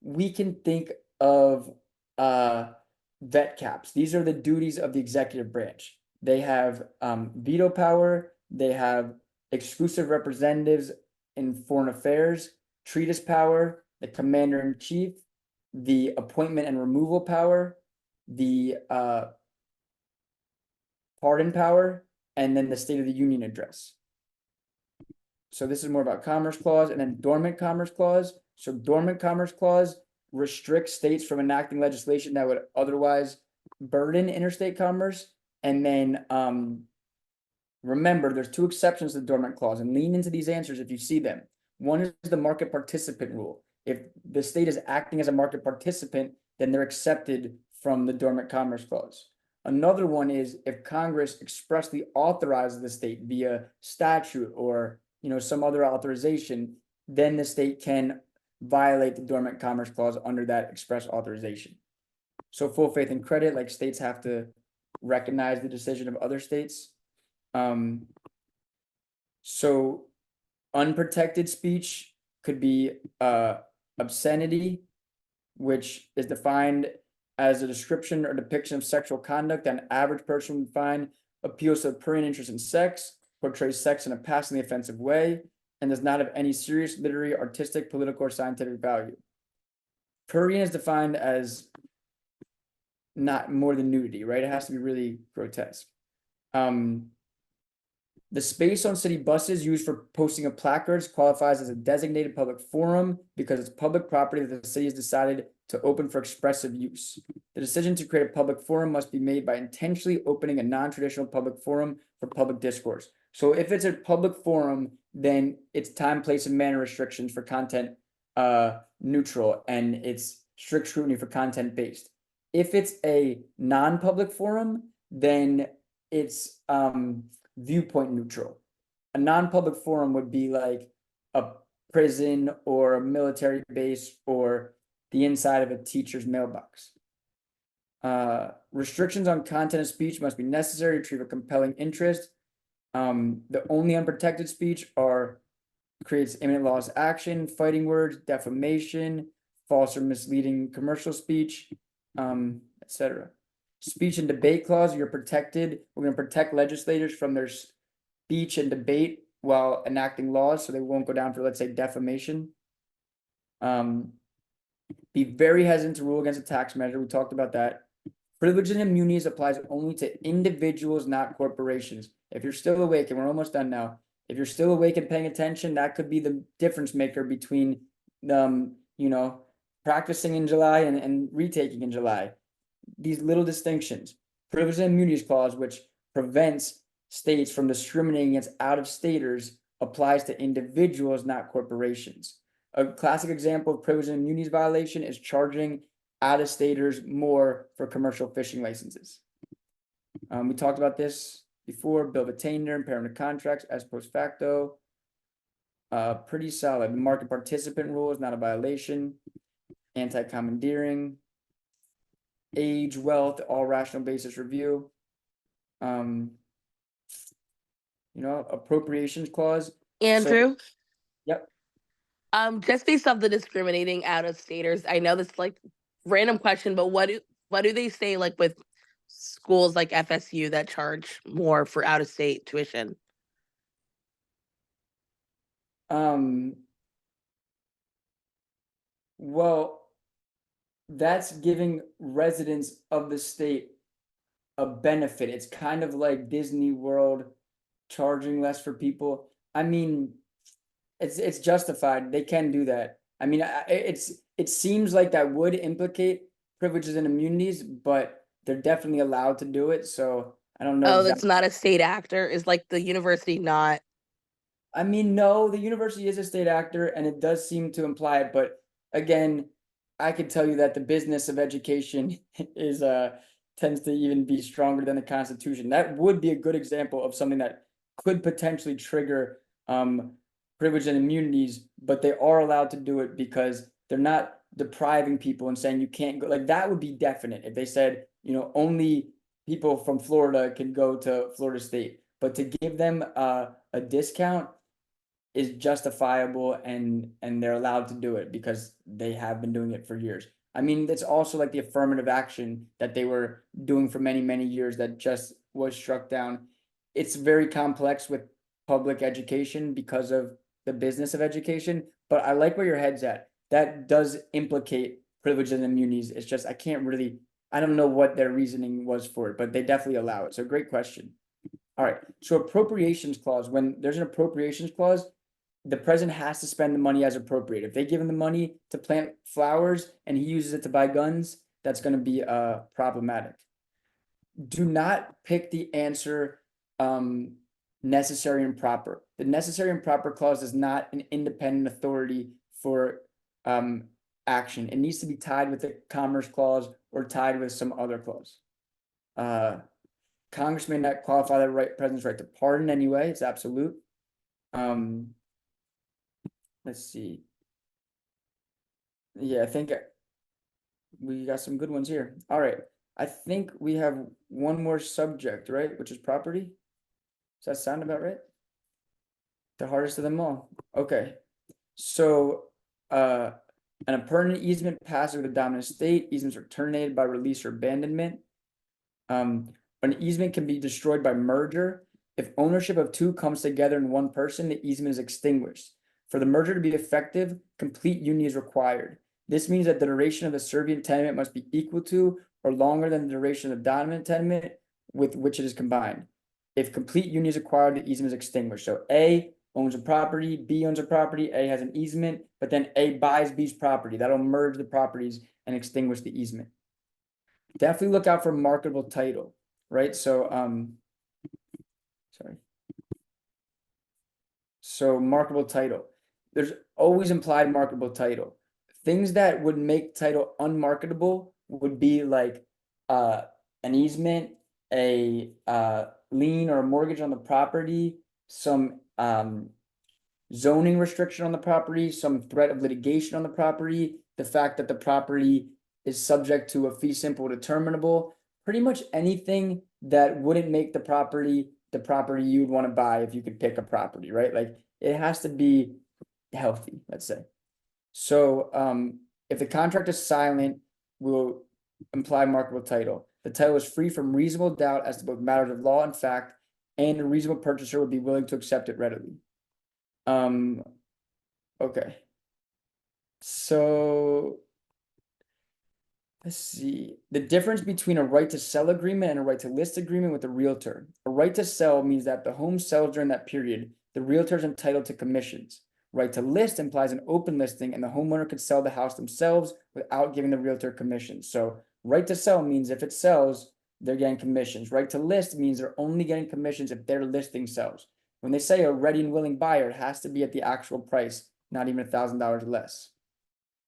[SPEAKER 1] we can think of vet caps. These are the duties of the executive branch. They have veto power. They have exclusive representatives in foreign affairs, treatise power, the commander-in-chief, the appointment and removal power, the pardon power, and then the State of the Union address. So this is more about Commerce Clause, and then Dormant Commerce Clause. So Dormant Commerce Clause restricts states from enacting legislation that would otherwise burden interstate commerce. And then remember, there's two exceptions to the Dormant Clause, and lean into these answers if you see them. One is the market participant rule. If the state is acting as a market participant, then they're accepted from the Dormant Commerce Clause. Another one is if Congress expressly authorizes the state via statute or some other authorization, then the state can violate the Dormant Commerce Clause under that express authorization. So full faith and credit, like states have to recognize the decision of other states. So unprotected speech could be obscenity, which is defined as a description or depiction of sexual conduct that an average person would find appeals to the prurient interest in sex, portrays sex in a passingly offensive way, and does not have any serious literary, artistic, political, or scientific value. Prurient is defined as not more than nudity, right? It has to be really grotesque. The space on city buses used for posting of placards qualifies as a designated public forum because it's public property that the city has decided to open for expressive use. The decision to create a public forum must be made by intentionally opening a non-traditional public forum for public discourse. So if it's a public forum, then it's time, place, and manner restrictions for content neutral, and it's strict scrutiny for content based. If it's a non-public forum, then it's viewpoint neutral. A non-public forum would be like a prison or a military base or the inside of a teacher's mailbox. Restrictions on content of speech must be necessary to achieve a compelling interest. The only unprotected speech creates imminent loss of action, fighting words, defamation, false or misleading commercial speech, etc. Speech and debate clause, you're protected. We're going to protect legislators from their speech and debate while enacting laws, so they won't go down for, let's say, defamation. Be very hesitant to rule against a tax measure. We talked about that. Privileges and immunities applies only to individuals, not corporations. If you're still awake, and we're almost done now, if you're still awake and paying attention, that could be the difference maker between practicing in July and retaking in July. These little distinctions. Privileges and immunities clause, which prevents states from discriminating against out-of-staters, applies to individuals, not corporations. A classic example of privileges and immunities violation is charging out-of-staters more for commercial fishing licenses. We talked about this before. Bill of attainder, impairment of contracts as post facto. Pretty solid. The market participant rule is not a violation. Anti-commandeering. Age, wealth, all rational basis review. Appropriations clause.
[SPEAKER 4] Andrew?
[SPEAKER 1] Yep.
[SPEAKER 4] Just based off the discriminating out-of-staters, I know this like random question, but what do they say like with schools like FSU that charge more for out-of-state tuition?
[SPEAKER 1] Well, that's giving residents of the state a benefit. It's kind of like Disney World charging less for people. I mean, it's justified. They can do that. I mean, it seems like that would implicate privileges and immunities, but they're definitely allowed to do it. So I don't know.
[SPEAKER 4] Oh, that's not a state actor? Is like the university not?
[SPEAKER 1] I mean, no, the university is a state actor, and it does seem to imply it. But again, I could tell you that the business of education is tends to even be stronger than the Constitution. That would be a good example of something that could potentially trigger privilege and immunities, but they are allowed to do it because they're not depriving people and saying you can't go. Like that would be definite if they said, only people from Florida can go to Florida State. But to give them a discount is justifiable, and they're allowed to do it because they have been doing it for years. I mean, it's also like the affirmative action that they were doing for many, many years that just was struck down. It's very complex with public education because of the business of education, but I like where your head's at. That does implicate privileges and immunities. It's just, I don't know what their reasoning was for it, but they definitely allow it. So great question. All right. So appropriations clause, when there's an appropriations clause, the president has to spend the money as appropriate. If they give him the money to plant flowers and he uses it to buy guns, that's going to be problematic. Do not pick the answer necessary and proper. The necessary and proper clause is not an independent authority for action. It needs to be tied with the commerce clause or tied with some other clause. Congress may not qualify the president's right to pardon anyway. It's absolute. Let's see. Yeah, I think we got some good ones here. All right. I think we have one more subject, right? Which is property. Does that sound about right? The hardest of them all. Okay. So, an appurtenant easement passes with a dominant state. Easements are terminated by release or abandonment. An easement can be destroyed by merger. If ownership of two comes together in one person, the easement is extinguished. For the merger to be effective, complete union is required. This means that the duration of the servient tenement must be equal to or longer than the duration of the dominant tenement with which it is combined. If complete union is acquired, the easement is extinguished. So A owns a property, B owns a property, A has an easement, but then A buys B's property. That'll merge the properties and extinguish the easement. Definitely look out for marketable title, right? So, sorry. So marketable title. There's always implied marketable title. Things that would make title unmarketable would be like an easement, a lien or a mortgage on the property, some zoning restriction on the property, some threat of litigation on the property, the fact that the property is subject to a fee simple determinable, pretty much anything that wouldn't make the property you'd want to buy if you could pick a property, right? Like it has to be healthy, let's say. So if the contract is silent, we'll imply marketable title. The title is free from reasonable doubt as to both matters of law and fact, and a reasonable purchaser would be willing to accept it readily. Okay. So let's see. The difference between a right to sell agreement and a right to list agreement with a realtor. A right to sell means that the home sells during that period. The realtor is entitled to commissions. Right to list implies an open listing and the homeowner could sell the house themselves without giving the realtor commissions. So right to sell means if it sells, they're getting commissions. Right to list means they're only getting commissions if their listing sells. When they say a ready and willing buyer, it has to be at the actual price, not even $1,000 less.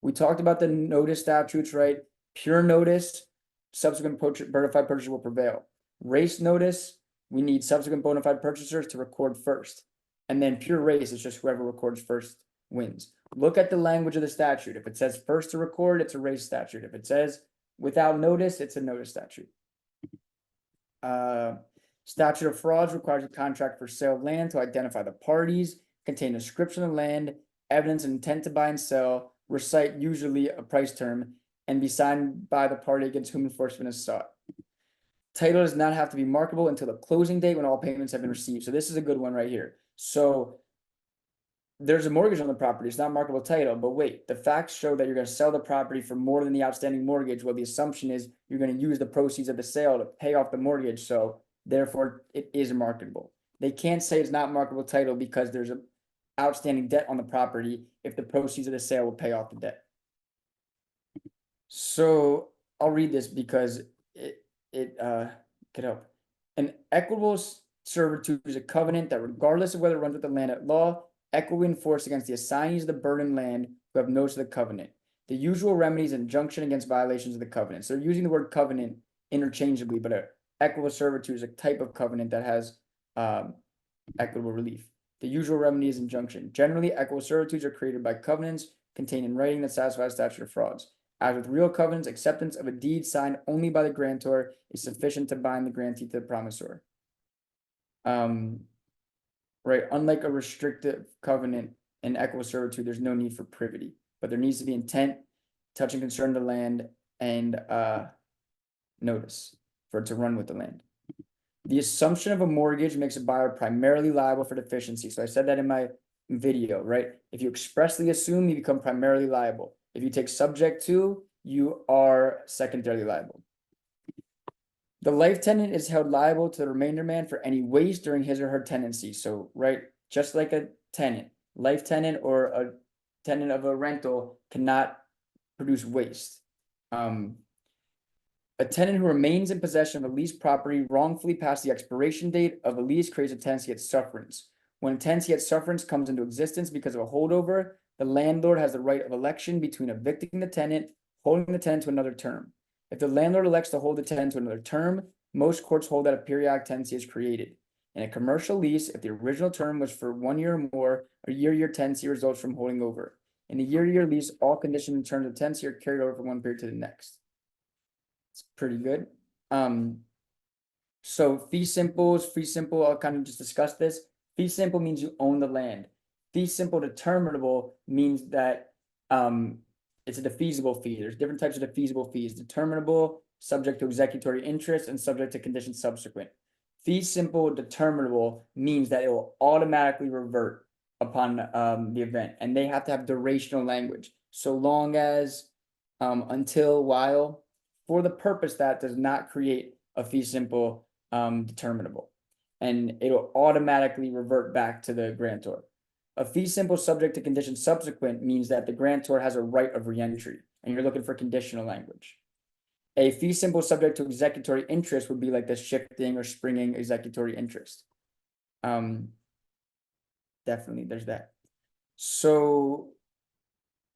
[SPEAKER 1] We talked about the notice statutes, right? Pure notice, subsequent bona fide purchaser will prevail. Race notice, we need subsequent bona fide purchasers to record first. And then pure race is just whoever records first wins. Look at the language of the statute. If it says first to record, it's a race statute. If it says without notice, it's a notice statute. Statute of frauds requires a contract for sale of land to identify the parties, contain a description of land, evidence and intent to buy and sell, recite usually a price term, and be signed by the party against whom enforcement is sought. Title does not have to be marketable until the closing date when all payments have been received. So this is a good one right here. So there's a mortgage on the property. It's not marketable title, but wait, the facts show that you're going to sell the property for more than the outstanding mortgage. Well, the assumption is you're going to use the proceeds of the sale to pay off the mortgage. So therefore it is marketable. They can't say it's not marketable title because there's an outstanding debt on the property if the proceeds of the sale will pay off the debt. So I'll read this because it could help. An equitable servitude is a covenant that, regardless of whether it runs with the land at law, equity enforced against the assignees of the burdened land who have notice of the covenant. The usual remedy is injunction against violations of the covenant. So they're using the word covenant interchangeably, but an equitable servitude is a type of covenant that has equitable relief. The usual remedy is injunction. Generally, equitable servitudes are created by covenants contained in writing that satisfy the statute of frauds. As with real covenants, acceptance of a deed signed only by the grantor is sufficient to bind the grantee to the promisor. Right, unlike a restrictive covenant and equitable servitude, there's no need for privity, but there needs to be intent, touching concern to land, and notice for it to run with the land. The assumption of a mortgage makes a buyer primarily liable for deficiency. So I said that in my video, right? If you expressly assume, you become primarily liable. If you take subject to, you are secondarily liable. The life tenant is held liable to the remainder man for any waste during his or her tenancy. So, right, just like a tenant, life tenant or a tenant of a rental cannot produce waste. A tenant who remains in possession of a leased property wrongfully past the expiration date of a lease creates a tenancy at sufferance. When a tenancy at sufferance comes into existence because of a holdover, the landlord has the right of election between evicting the tenant, holding the tenant to another term. If the landlord elects to hold the tenant to another term, most courts hold that a periodic tenancy is created. In a commercial lease, if the original term was for 1 year or more, a year-to-year tenancy results from holding over. In a year-to-year lease, all conditions in terms of tenancy are carried over from one period to the next. It's pretty good. So fee simple, I'll kind of just discuss this. Fee simple means you own the land. Fee simple determinable means that it's a defeasible fee. There's different types of defeasible fees: determinable, subject to executory interest, and subject to conditions subsequent. Fee simple determinable means that it will automatically revert upon the event, and they have to have durational language. So long as, until, while, for the purpose that does not create a fee simple determinable, and it'll automatically revert back to the grantor. A fee simple subject to conditions subsequent means that the grantor has a right of reentry, and you're looking for conditional language. A fee simple subject to executory interest would be like the shifting or springing executory interest. Definitely, there's that. So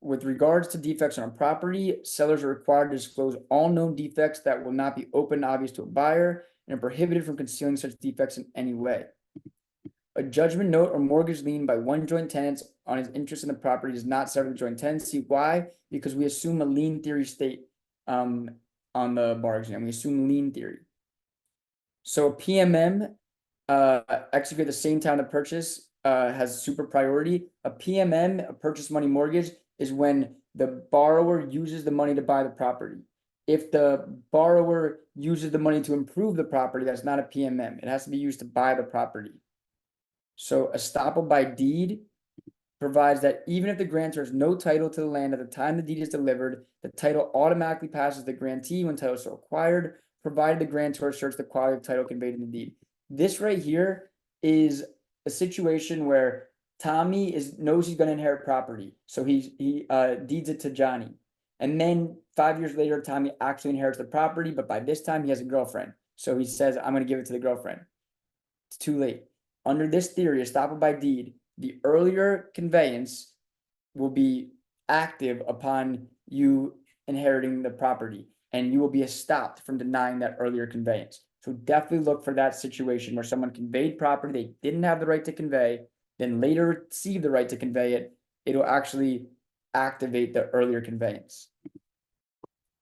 [SPEAKER 1] with regards to defects on a property, sellers are required to disclose all known defects that will not be open and obvious to a buyer, and are prohibited from concealing such defects in any way. A judgment note or mortgage lien by one joint tenant on his interest in the property does not sever the joint tenancy. Why? Because we assume a lien theory state on the bar exam. We assume lien theory. So a PMM execute at the same time the purchase has super priority. A PMM, a purchase money mortgage, is when the borrower uses the money to buy the property. If the borrower uses the money to improve the property, that's not a PMM. It has to be used to buy the property. So estoppel by deed provides that even if the grantor has no title to the land at the time the deed is delivered, the title automatically passes the grantee when title is so acquired, provided the grantor asserts the quality of title conveyed in the deed. This right here is a situation where Tommy knows he's going to inherit property, so he deeds it to Johnny, and then 5 years later, Tommy actually inherits the property, but by this time he has a girlfriend, so he says, "I'm going to give it to the girlfriend." It's too late. Under this theory, estoppel by deed, the earlier conveyance will be active upon you inheriting the property, and you will be stopped from denying that earlier conveyance. So definitely look for that situation where someone conveyed property they didn't have the right to convey, then later received the right to convey it. It'll actually activate the earlier conveyance.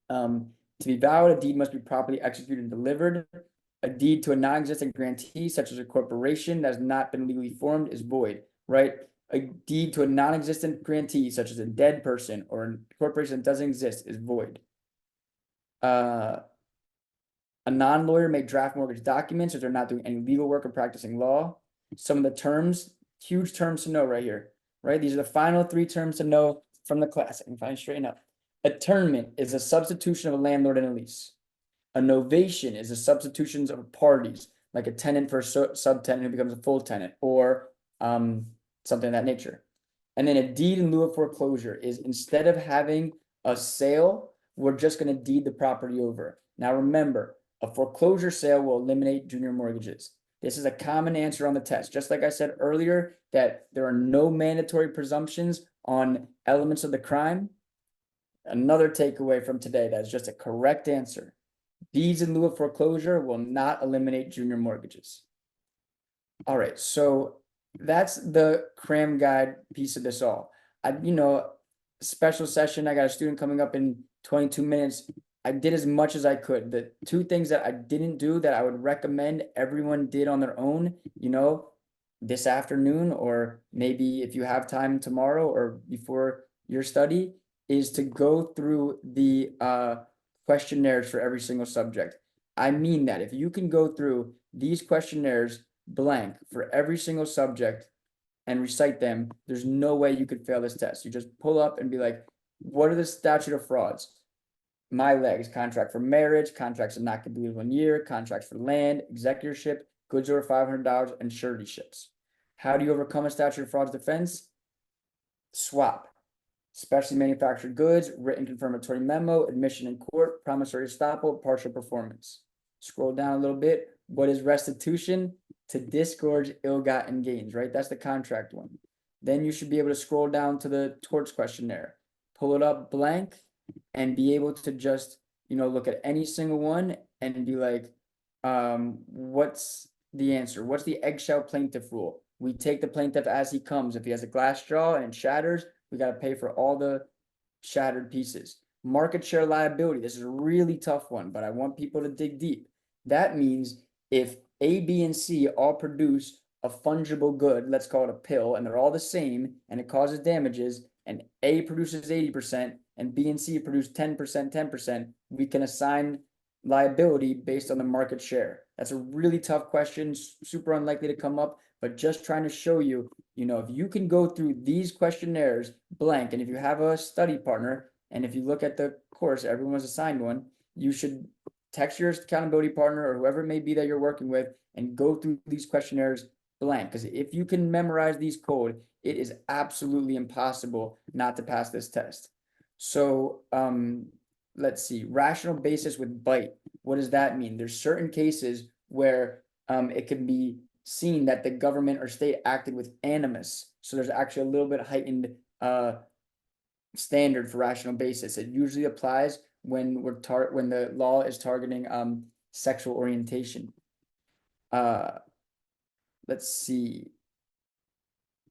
[SPEAKER 1] To be valid, a deed must be properly executed and delivered. A deed to a non-existent grantee, such as a corporation that has not been legally formed, is void, right? A deed to a non-existent grantee, such as a dead person or a corporation that doesn't exist, is void. A non-lawyer may draft mortgage documents if they're not doing any legal work or practicing law. Some of the terms, huge terms to know right here, right? These are the final 3 terms to know from the class. I can finally straighten up. Attornment is a substitution of a landlord in a lease. A novation is a substitution of parties, like a tenant for a subtenant who becomes a full tenant, or something of that nature. And then a deed in lieu of foreclosure is, instead of having a sale, we're just going to deed the property over. Now remember, a foreclosure sale will eliminate junior mortgages. This is a common answer on the test. Just like I said earlier, that there are no mandatory presumptions on elements of the crime. Another takeaway from today, that is just a correct answer. Deeds in lieu of foreclosure will not eliminate junior mortgages. All right, so that's the cram guide piece of this all. Special session, I got a student coming up in 22 minutes. I did as much as I could. The 2 things that I didn't do that I would recommend everyone did on their own, this afternoon, or maybe if you have time tomorrow or before your study, is to go through the questionnaires for every single subject. I mean that if you can go through these questionnaires blank for every single subject and recite them, there's no way you could fail this test. You just pull up and be like, what are the statute of frauds? My legs: contract for marriage, contracts that not completed 1 year, contracts for land, executorship, goods over $500, and suretyships. How do you overcome a statute of frauds defense? Swap. Specially manufactured goods, written confirmatory memo, admission in court, promissory estoppel, partial performance. Scroll down a little bit. What is restitution? to disgorge ill-gotten gains, right? That's the contract one. Then you should be able to scroll down to the torts questionnaire, pull it up blank, and be able to just, look at any single one and be like, what's the answer? What's the eggshell plaintiff rule? We take the plaintiff as he comes. If he has a glass straw and it shatters, we got to pay for all the shattered pieces. Market share liability. This is a really tough one, but I want people to dig deep. That means if A, B, and C all produce a fungible good, let's call it a pill, and they're all the same, and it causes damages, and A produces 80%, and B and C produce 10%, 10%, we can assign liability based on the market share. That's a really tough question, super unlikely to come up, but just trying to show you, if you can go through these questionnaires blank, and if you have a study partner, and if you look at the course, everyone was assigned one, you should text your accountability partner or whoever it may be that you're working with and go through these questionnaires blank. Because if you can memorize these code, it is absolutely impossible not to pass this test. So let's see, rational basis with bite. What does that mean? There's certain cases where it can be seen that the government or state acted with animus. So there's actually a little bit heightened standard for rational basis. It usually applies when when the law is targeting sexual orientation. Let's see.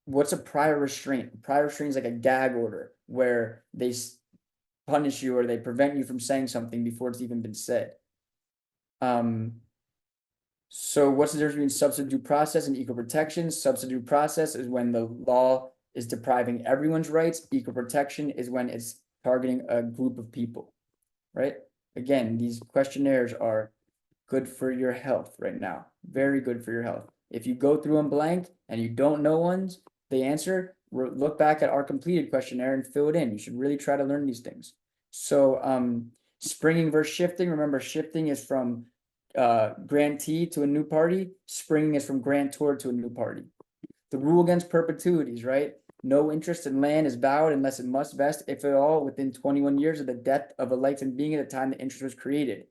[SPEAKER 1] What's a prior restraint? Prior restraint is like a gag order where they punish you or they prevent you from saying something before it's even been said. So what's the difference between substantive due process and equal protection? Substantive due process is when the law is depriving everyone's rights. Equal protection is when it's targeting a group of people, right? Again, these questionnaires are good for your health right now. Very good for your health. If you go through them blank and you don't know the answer, look back at our completed questionnaire and fill it in. You should really try to learn these things. So springing versus shifting. Remember, shifting is from grantee to a new party. Springing is from grantor to a new party. The rule against perpetuities, right? No interest in land is valid unless it must vest, if at all, within 21 years of the death of a licensed being at the time the interest was created.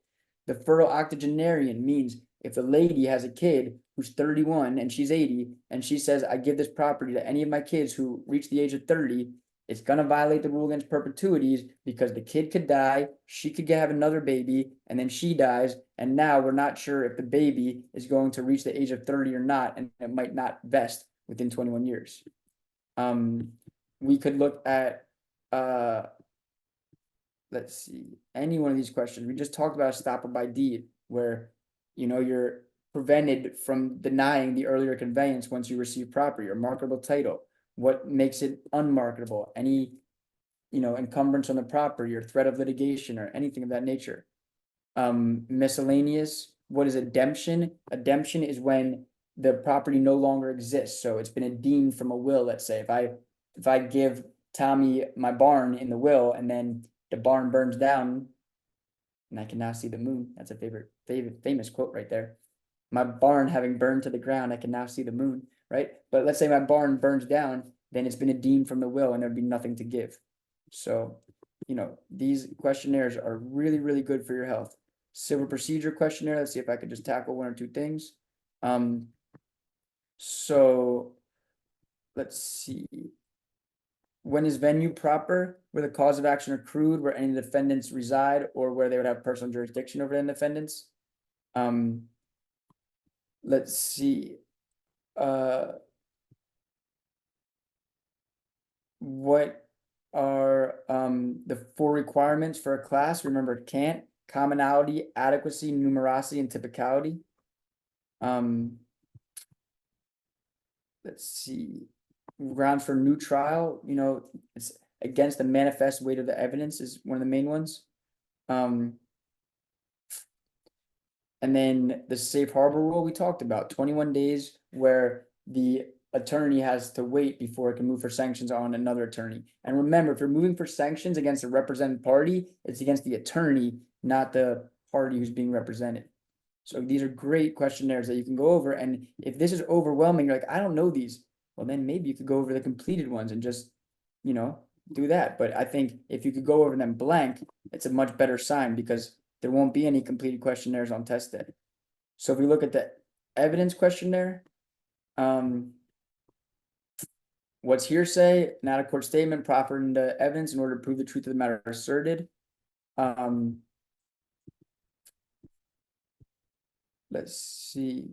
[SPEAKER 1] The fertile octogenarian means if the lady has a kid who's 31 and she's 80, and she says, I give this property to any of my kids who reach the age of 30, it's going to violate the rule against perpetuities because the kid could die, she could have another baby, and then she dies, and now we're not sure if the baby is going to reach the age of 30 or not, and it might not vest within 21 years. We could look at, let's see, any one of these questions. We just talked about estoppel by deed, where, you're prevented from denying the earlier conveyance once you receive property, or marketable title. What makes it unmarketable? Any, encumbrance on the property or threat of litigation or anything of that nature. Miscellaneous, what is redemption? Redemption is when the property no longer exists. So it's been deemed from a will, let's say. If I give Tommy my barn in the will and then the barn burns down and I can now see the moon. That's a famous quote right there. My barn having burned to the ground, I can now see the moon, right? But let's say my barn burns down, then it's been deemed from the will and there'd be nothing to give. So, these questionnaires are really, really good for your health. Civil procedure questionnaire. Let's see if I could just tackle one or two things. So let's see. When is venue proper? Where the cause of action accrued, where any defendants reside, or where they would have personal jurisdiction over the defendants. Let's see. What are the 4 requirements for a class? Remember, can't, commonality, adequacy, numerosity, and typicality. Let's see. Grounds for new trial, it's against the manifest weight of the evidence is one of the main ones. And then the safe harbor rule we talked about, 21 days where the attorney has to wait before it can move for sanctions on another attorney. And remember, if you're moving for sanctions against a represented party, it's against the attorney, not the party who's being represented. So these are great questionnaires that you can go over. And if this is overwhelming, you're like, I don't know these. Well, then maybe you could go over the completed ones and just, do that. But I think if you could go over them blank, it's a much better sign because there won't be any completed questionnaires on test day. So if we look at the evidence questionnaire. What's hearsay? Not a court statement proffered into evidence in order to prove the truth of the matter asserted. Let's see.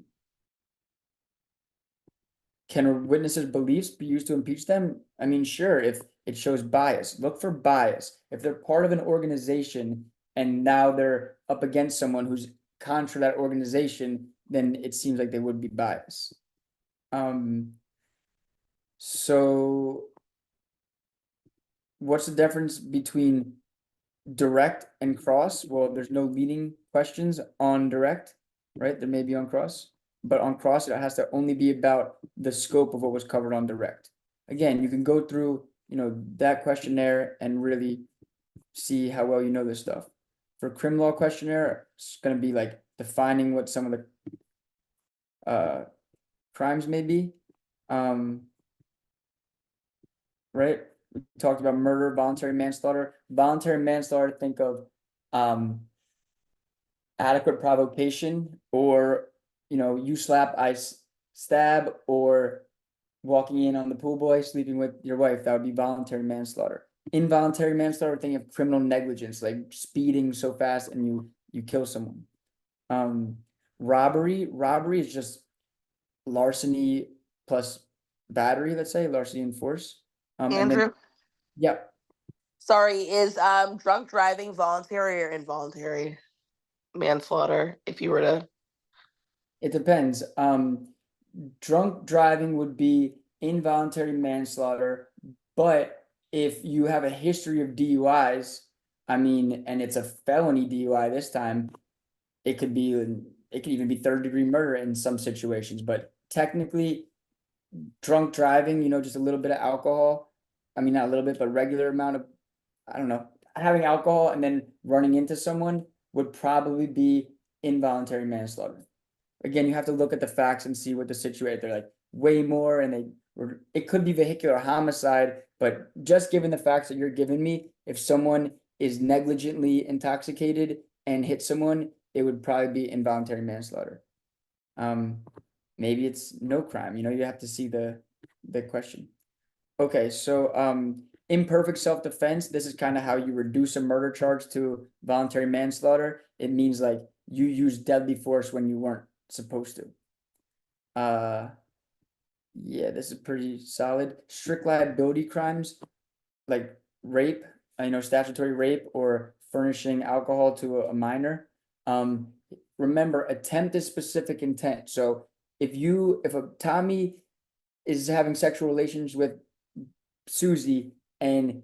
[SPEAKER 1] Can a witness's beliefs be used to impeach them? I mean, sure, if it shows bias, look for bias. If they're part of an organization and now they're up against someone who's contra that organization, then it seems like they would be biased. So what's the difference between direct and cross? Well, there's no leading questions on direct, right? There may be on cross, but on cross, it has to only be about the scope of what was covered on direct. Again, you can go through, that questionnaire and really see how well you know this stuff. For crim law questionnaire, it's going to be like defining what some of the crimes may be. Right? We talked about murder, voluntary manslaughter. Voluntary manslaughter, think of adequate provocation, or you slap, I stab, or walking in on the pool boy, sleeping with your wife. That would be voluntary manslaughter. Involuntary manslaughter, think of criminal negligence, like speeding so fast and you kill someone. Robbery is just larceny plus battery, let's say, larceny and force.
[SPEAKER 4] Andrew?
[SPEAKER 1] Yeah.
[SPEAKER 4] Sorry, is drunk driving voluntary or involuntary manslaughter, if you were to?
[SPEAKER 1] It depends. Drunk driving would be involuntary manslaughter, but if you have a history of DUIs, and it's a felony DUI this time, it could even be third-degree murder in some situations. But technically, drunk driving, just a little bit of alcohol. Not a little bit, but regular amount of, I don't know, having alcohol and then running into someone would probably be involuntary manslaughter. Again, you have to look at the facts and see what the situation. They're like way more, and it could be vehicular homicide, but just given the facts that you're giving me, if someone is negligently intoxicated and hit someone, it would probably be involuntary manslaughter. Maybe it's no crime. You have to see the question. Okay, so imperfect self-defense. This is kind of how you reduce a murder charge to voluntary manslaughter. It means like you used deadly force when you weren't supposed to. Yeah, this is pretty solid. Strict liability crimes like rape, statutory rape or furnishing alcohol to a minor. Remember, attempt is specific intent. So if a Tommy is having sexual relations with Susie and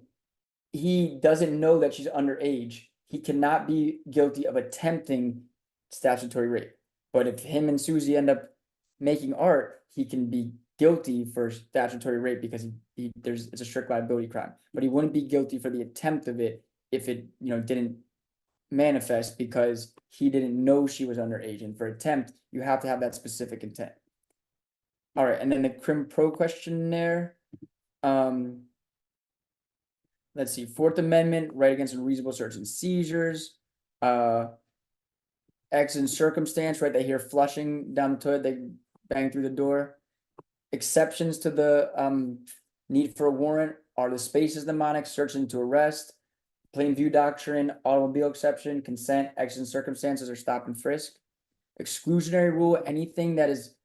[SPEAKER 1] he doesn't know that she's underage, he cannot be guilty of attempting statutory rape. But if him and Susie end up making art, he can be guilty for statutory rape because it's a strict liability crime. But he wouldn't be guilty for the attempt of it if it didn't manifest because he didn't know she was underage. And for attempt, you have to have that specific intent. All right, and then the crim pro questionnaire. Let's see, Fourth Amendment, right against unreasonable search and seizures. Exigent circumstance, right? They hear flushing down the toilet, they bang through the door. Exceptions to the need for a warrant are the spaces mnemonic, searching to arrest, plain view doctrine, automobile exception, consent, exigent circumstances, or stop and frisk. Exclusionary rule, anything that is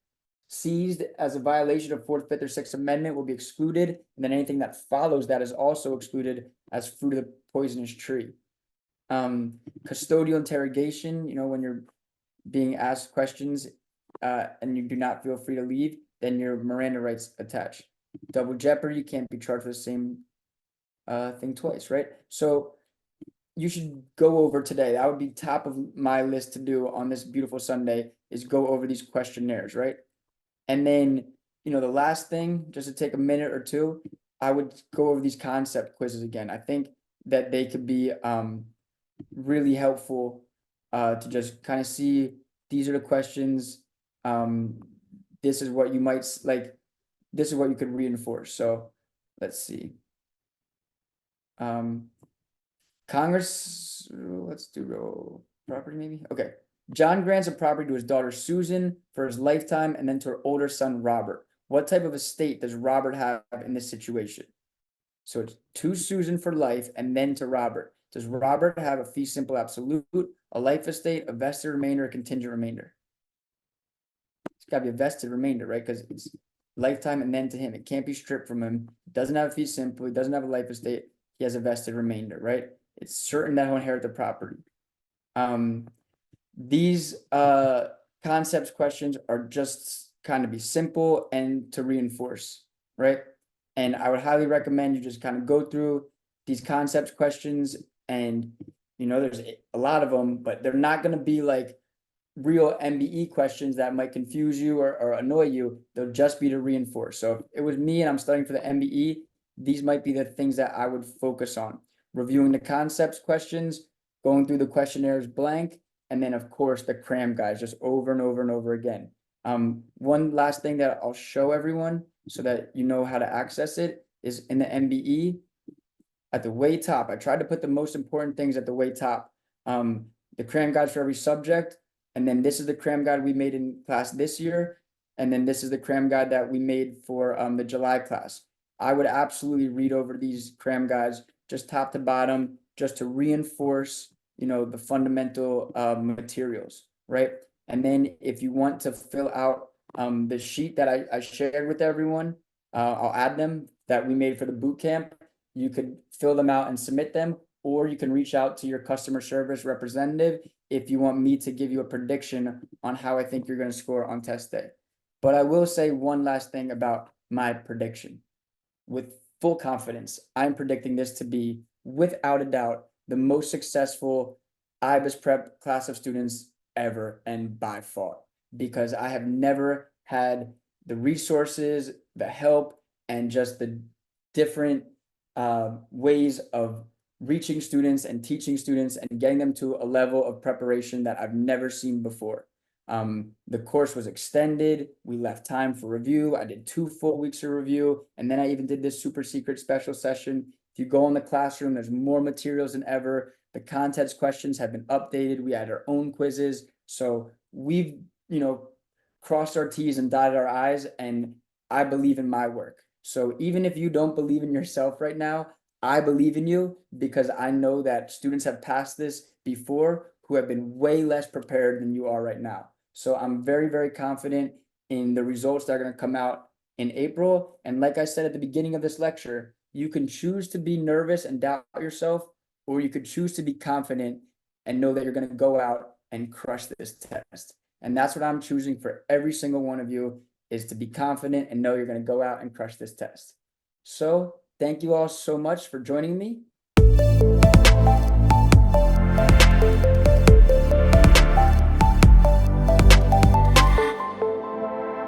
[SPEAKER 1] seized as a violation of Fourth, Fifth, or Sixth Amendment will be excluded, and then anything that follows that is also excluded as fruit of the poisonous tree. Custodial interrogation, when you're being asked questions and you do not feel free to leave, then your Miranda rights attach. Double jeopardy, you can't be charged with the same thing twice, right? So you should go over today. That would be top of my list to do on this beautiful Sunday, is go over these questionnaires, right? And then, the last thing, just to take a minute or two, I would go over these concept quizzes again. I think that they could be really helpful to just kind of see, these are the questions. This is what you might like. This is what you could reinforce. So let's see. Congress, let's do real property maybe. Okay. John grants a property to his daughter Susan for his lifetime and then to her older son Robert. What type of estate does Robert have in this situation? So it's to Susan for life and then to Robert. Does Robert have a fee simple absolute, a life estate, a vested remainder, a contingent remainder? It's got to be a vested remainder, right? Because it's lifetime and then to him. It can't be stripped from him. It doesn't have a fee simple. He doesn't have a life estate. He has a vested remainder, right? It's certain that he'll inherit the property. These concepts questions are just kind of be simple and to reinforce, right? And I would highly recommend you just kind of go through these concepts questions, and there's a lot of them, but they're not going to be like real MBE questions that might confuse you or annoy you. They'll just be to reinforce. So if it was me and I'm studying for the MBE, these might be the things that I would focus on: reviewing the concepts questions, going through the questionnaires blank, and then of course the cram guides just over and over and over again. One last thing that I'll show everyone so that you know how to access it is in the MBE at the way top. I tried to put the most important things at the way top. The cram guides for every subject, and then this is the cram guide we made in class this year, and then this is the cram guide that we made for the July class. I would absolutely read over these cram guides just top to bottom, just to reinforce the fundamental materials, right? And then if you want to fill out the sheet that I shared with everyone, I'll add them that we made for the boot camp. You could fill them out and submit them, or you can reach out to your customer service representative if you want me to give you a prediction on how I think you're going to score on test day. But I will say one last thing about my prediction. With full confidence, I'm predicting this to be, without a doubt, the most successful Ibis Prep class of students ever, and by far, because I have never had the resources, the help, and just the different ways of reaching students and teaching students and getting them to a level of preparation that I've never seen before. The course was extended. We left time for review. I did 2 full weeks of review, and then I even did this super secret special session. If you go in the classroom, there's more materials than ever. The contents questions have been updated. We had our own quizzes. So we've, crossed our T's and dotted our I's, and I believe in my work. So even if you don't believe in yourself right now, I believe in you, because I know that students have passed this before who have been way less prepared than you are right now. So I'm very, very confident in the results that are going to come out in April. And like I said at the beginning of this lecture, you can choose to be nervous and doubt yourself, or you could choose to be confident and know that you're going to go out and crush this test. And that's what I'm choosing for every single one of you, is to be confident and know you're going to go out and crush this test. So thank you all so much for joining me.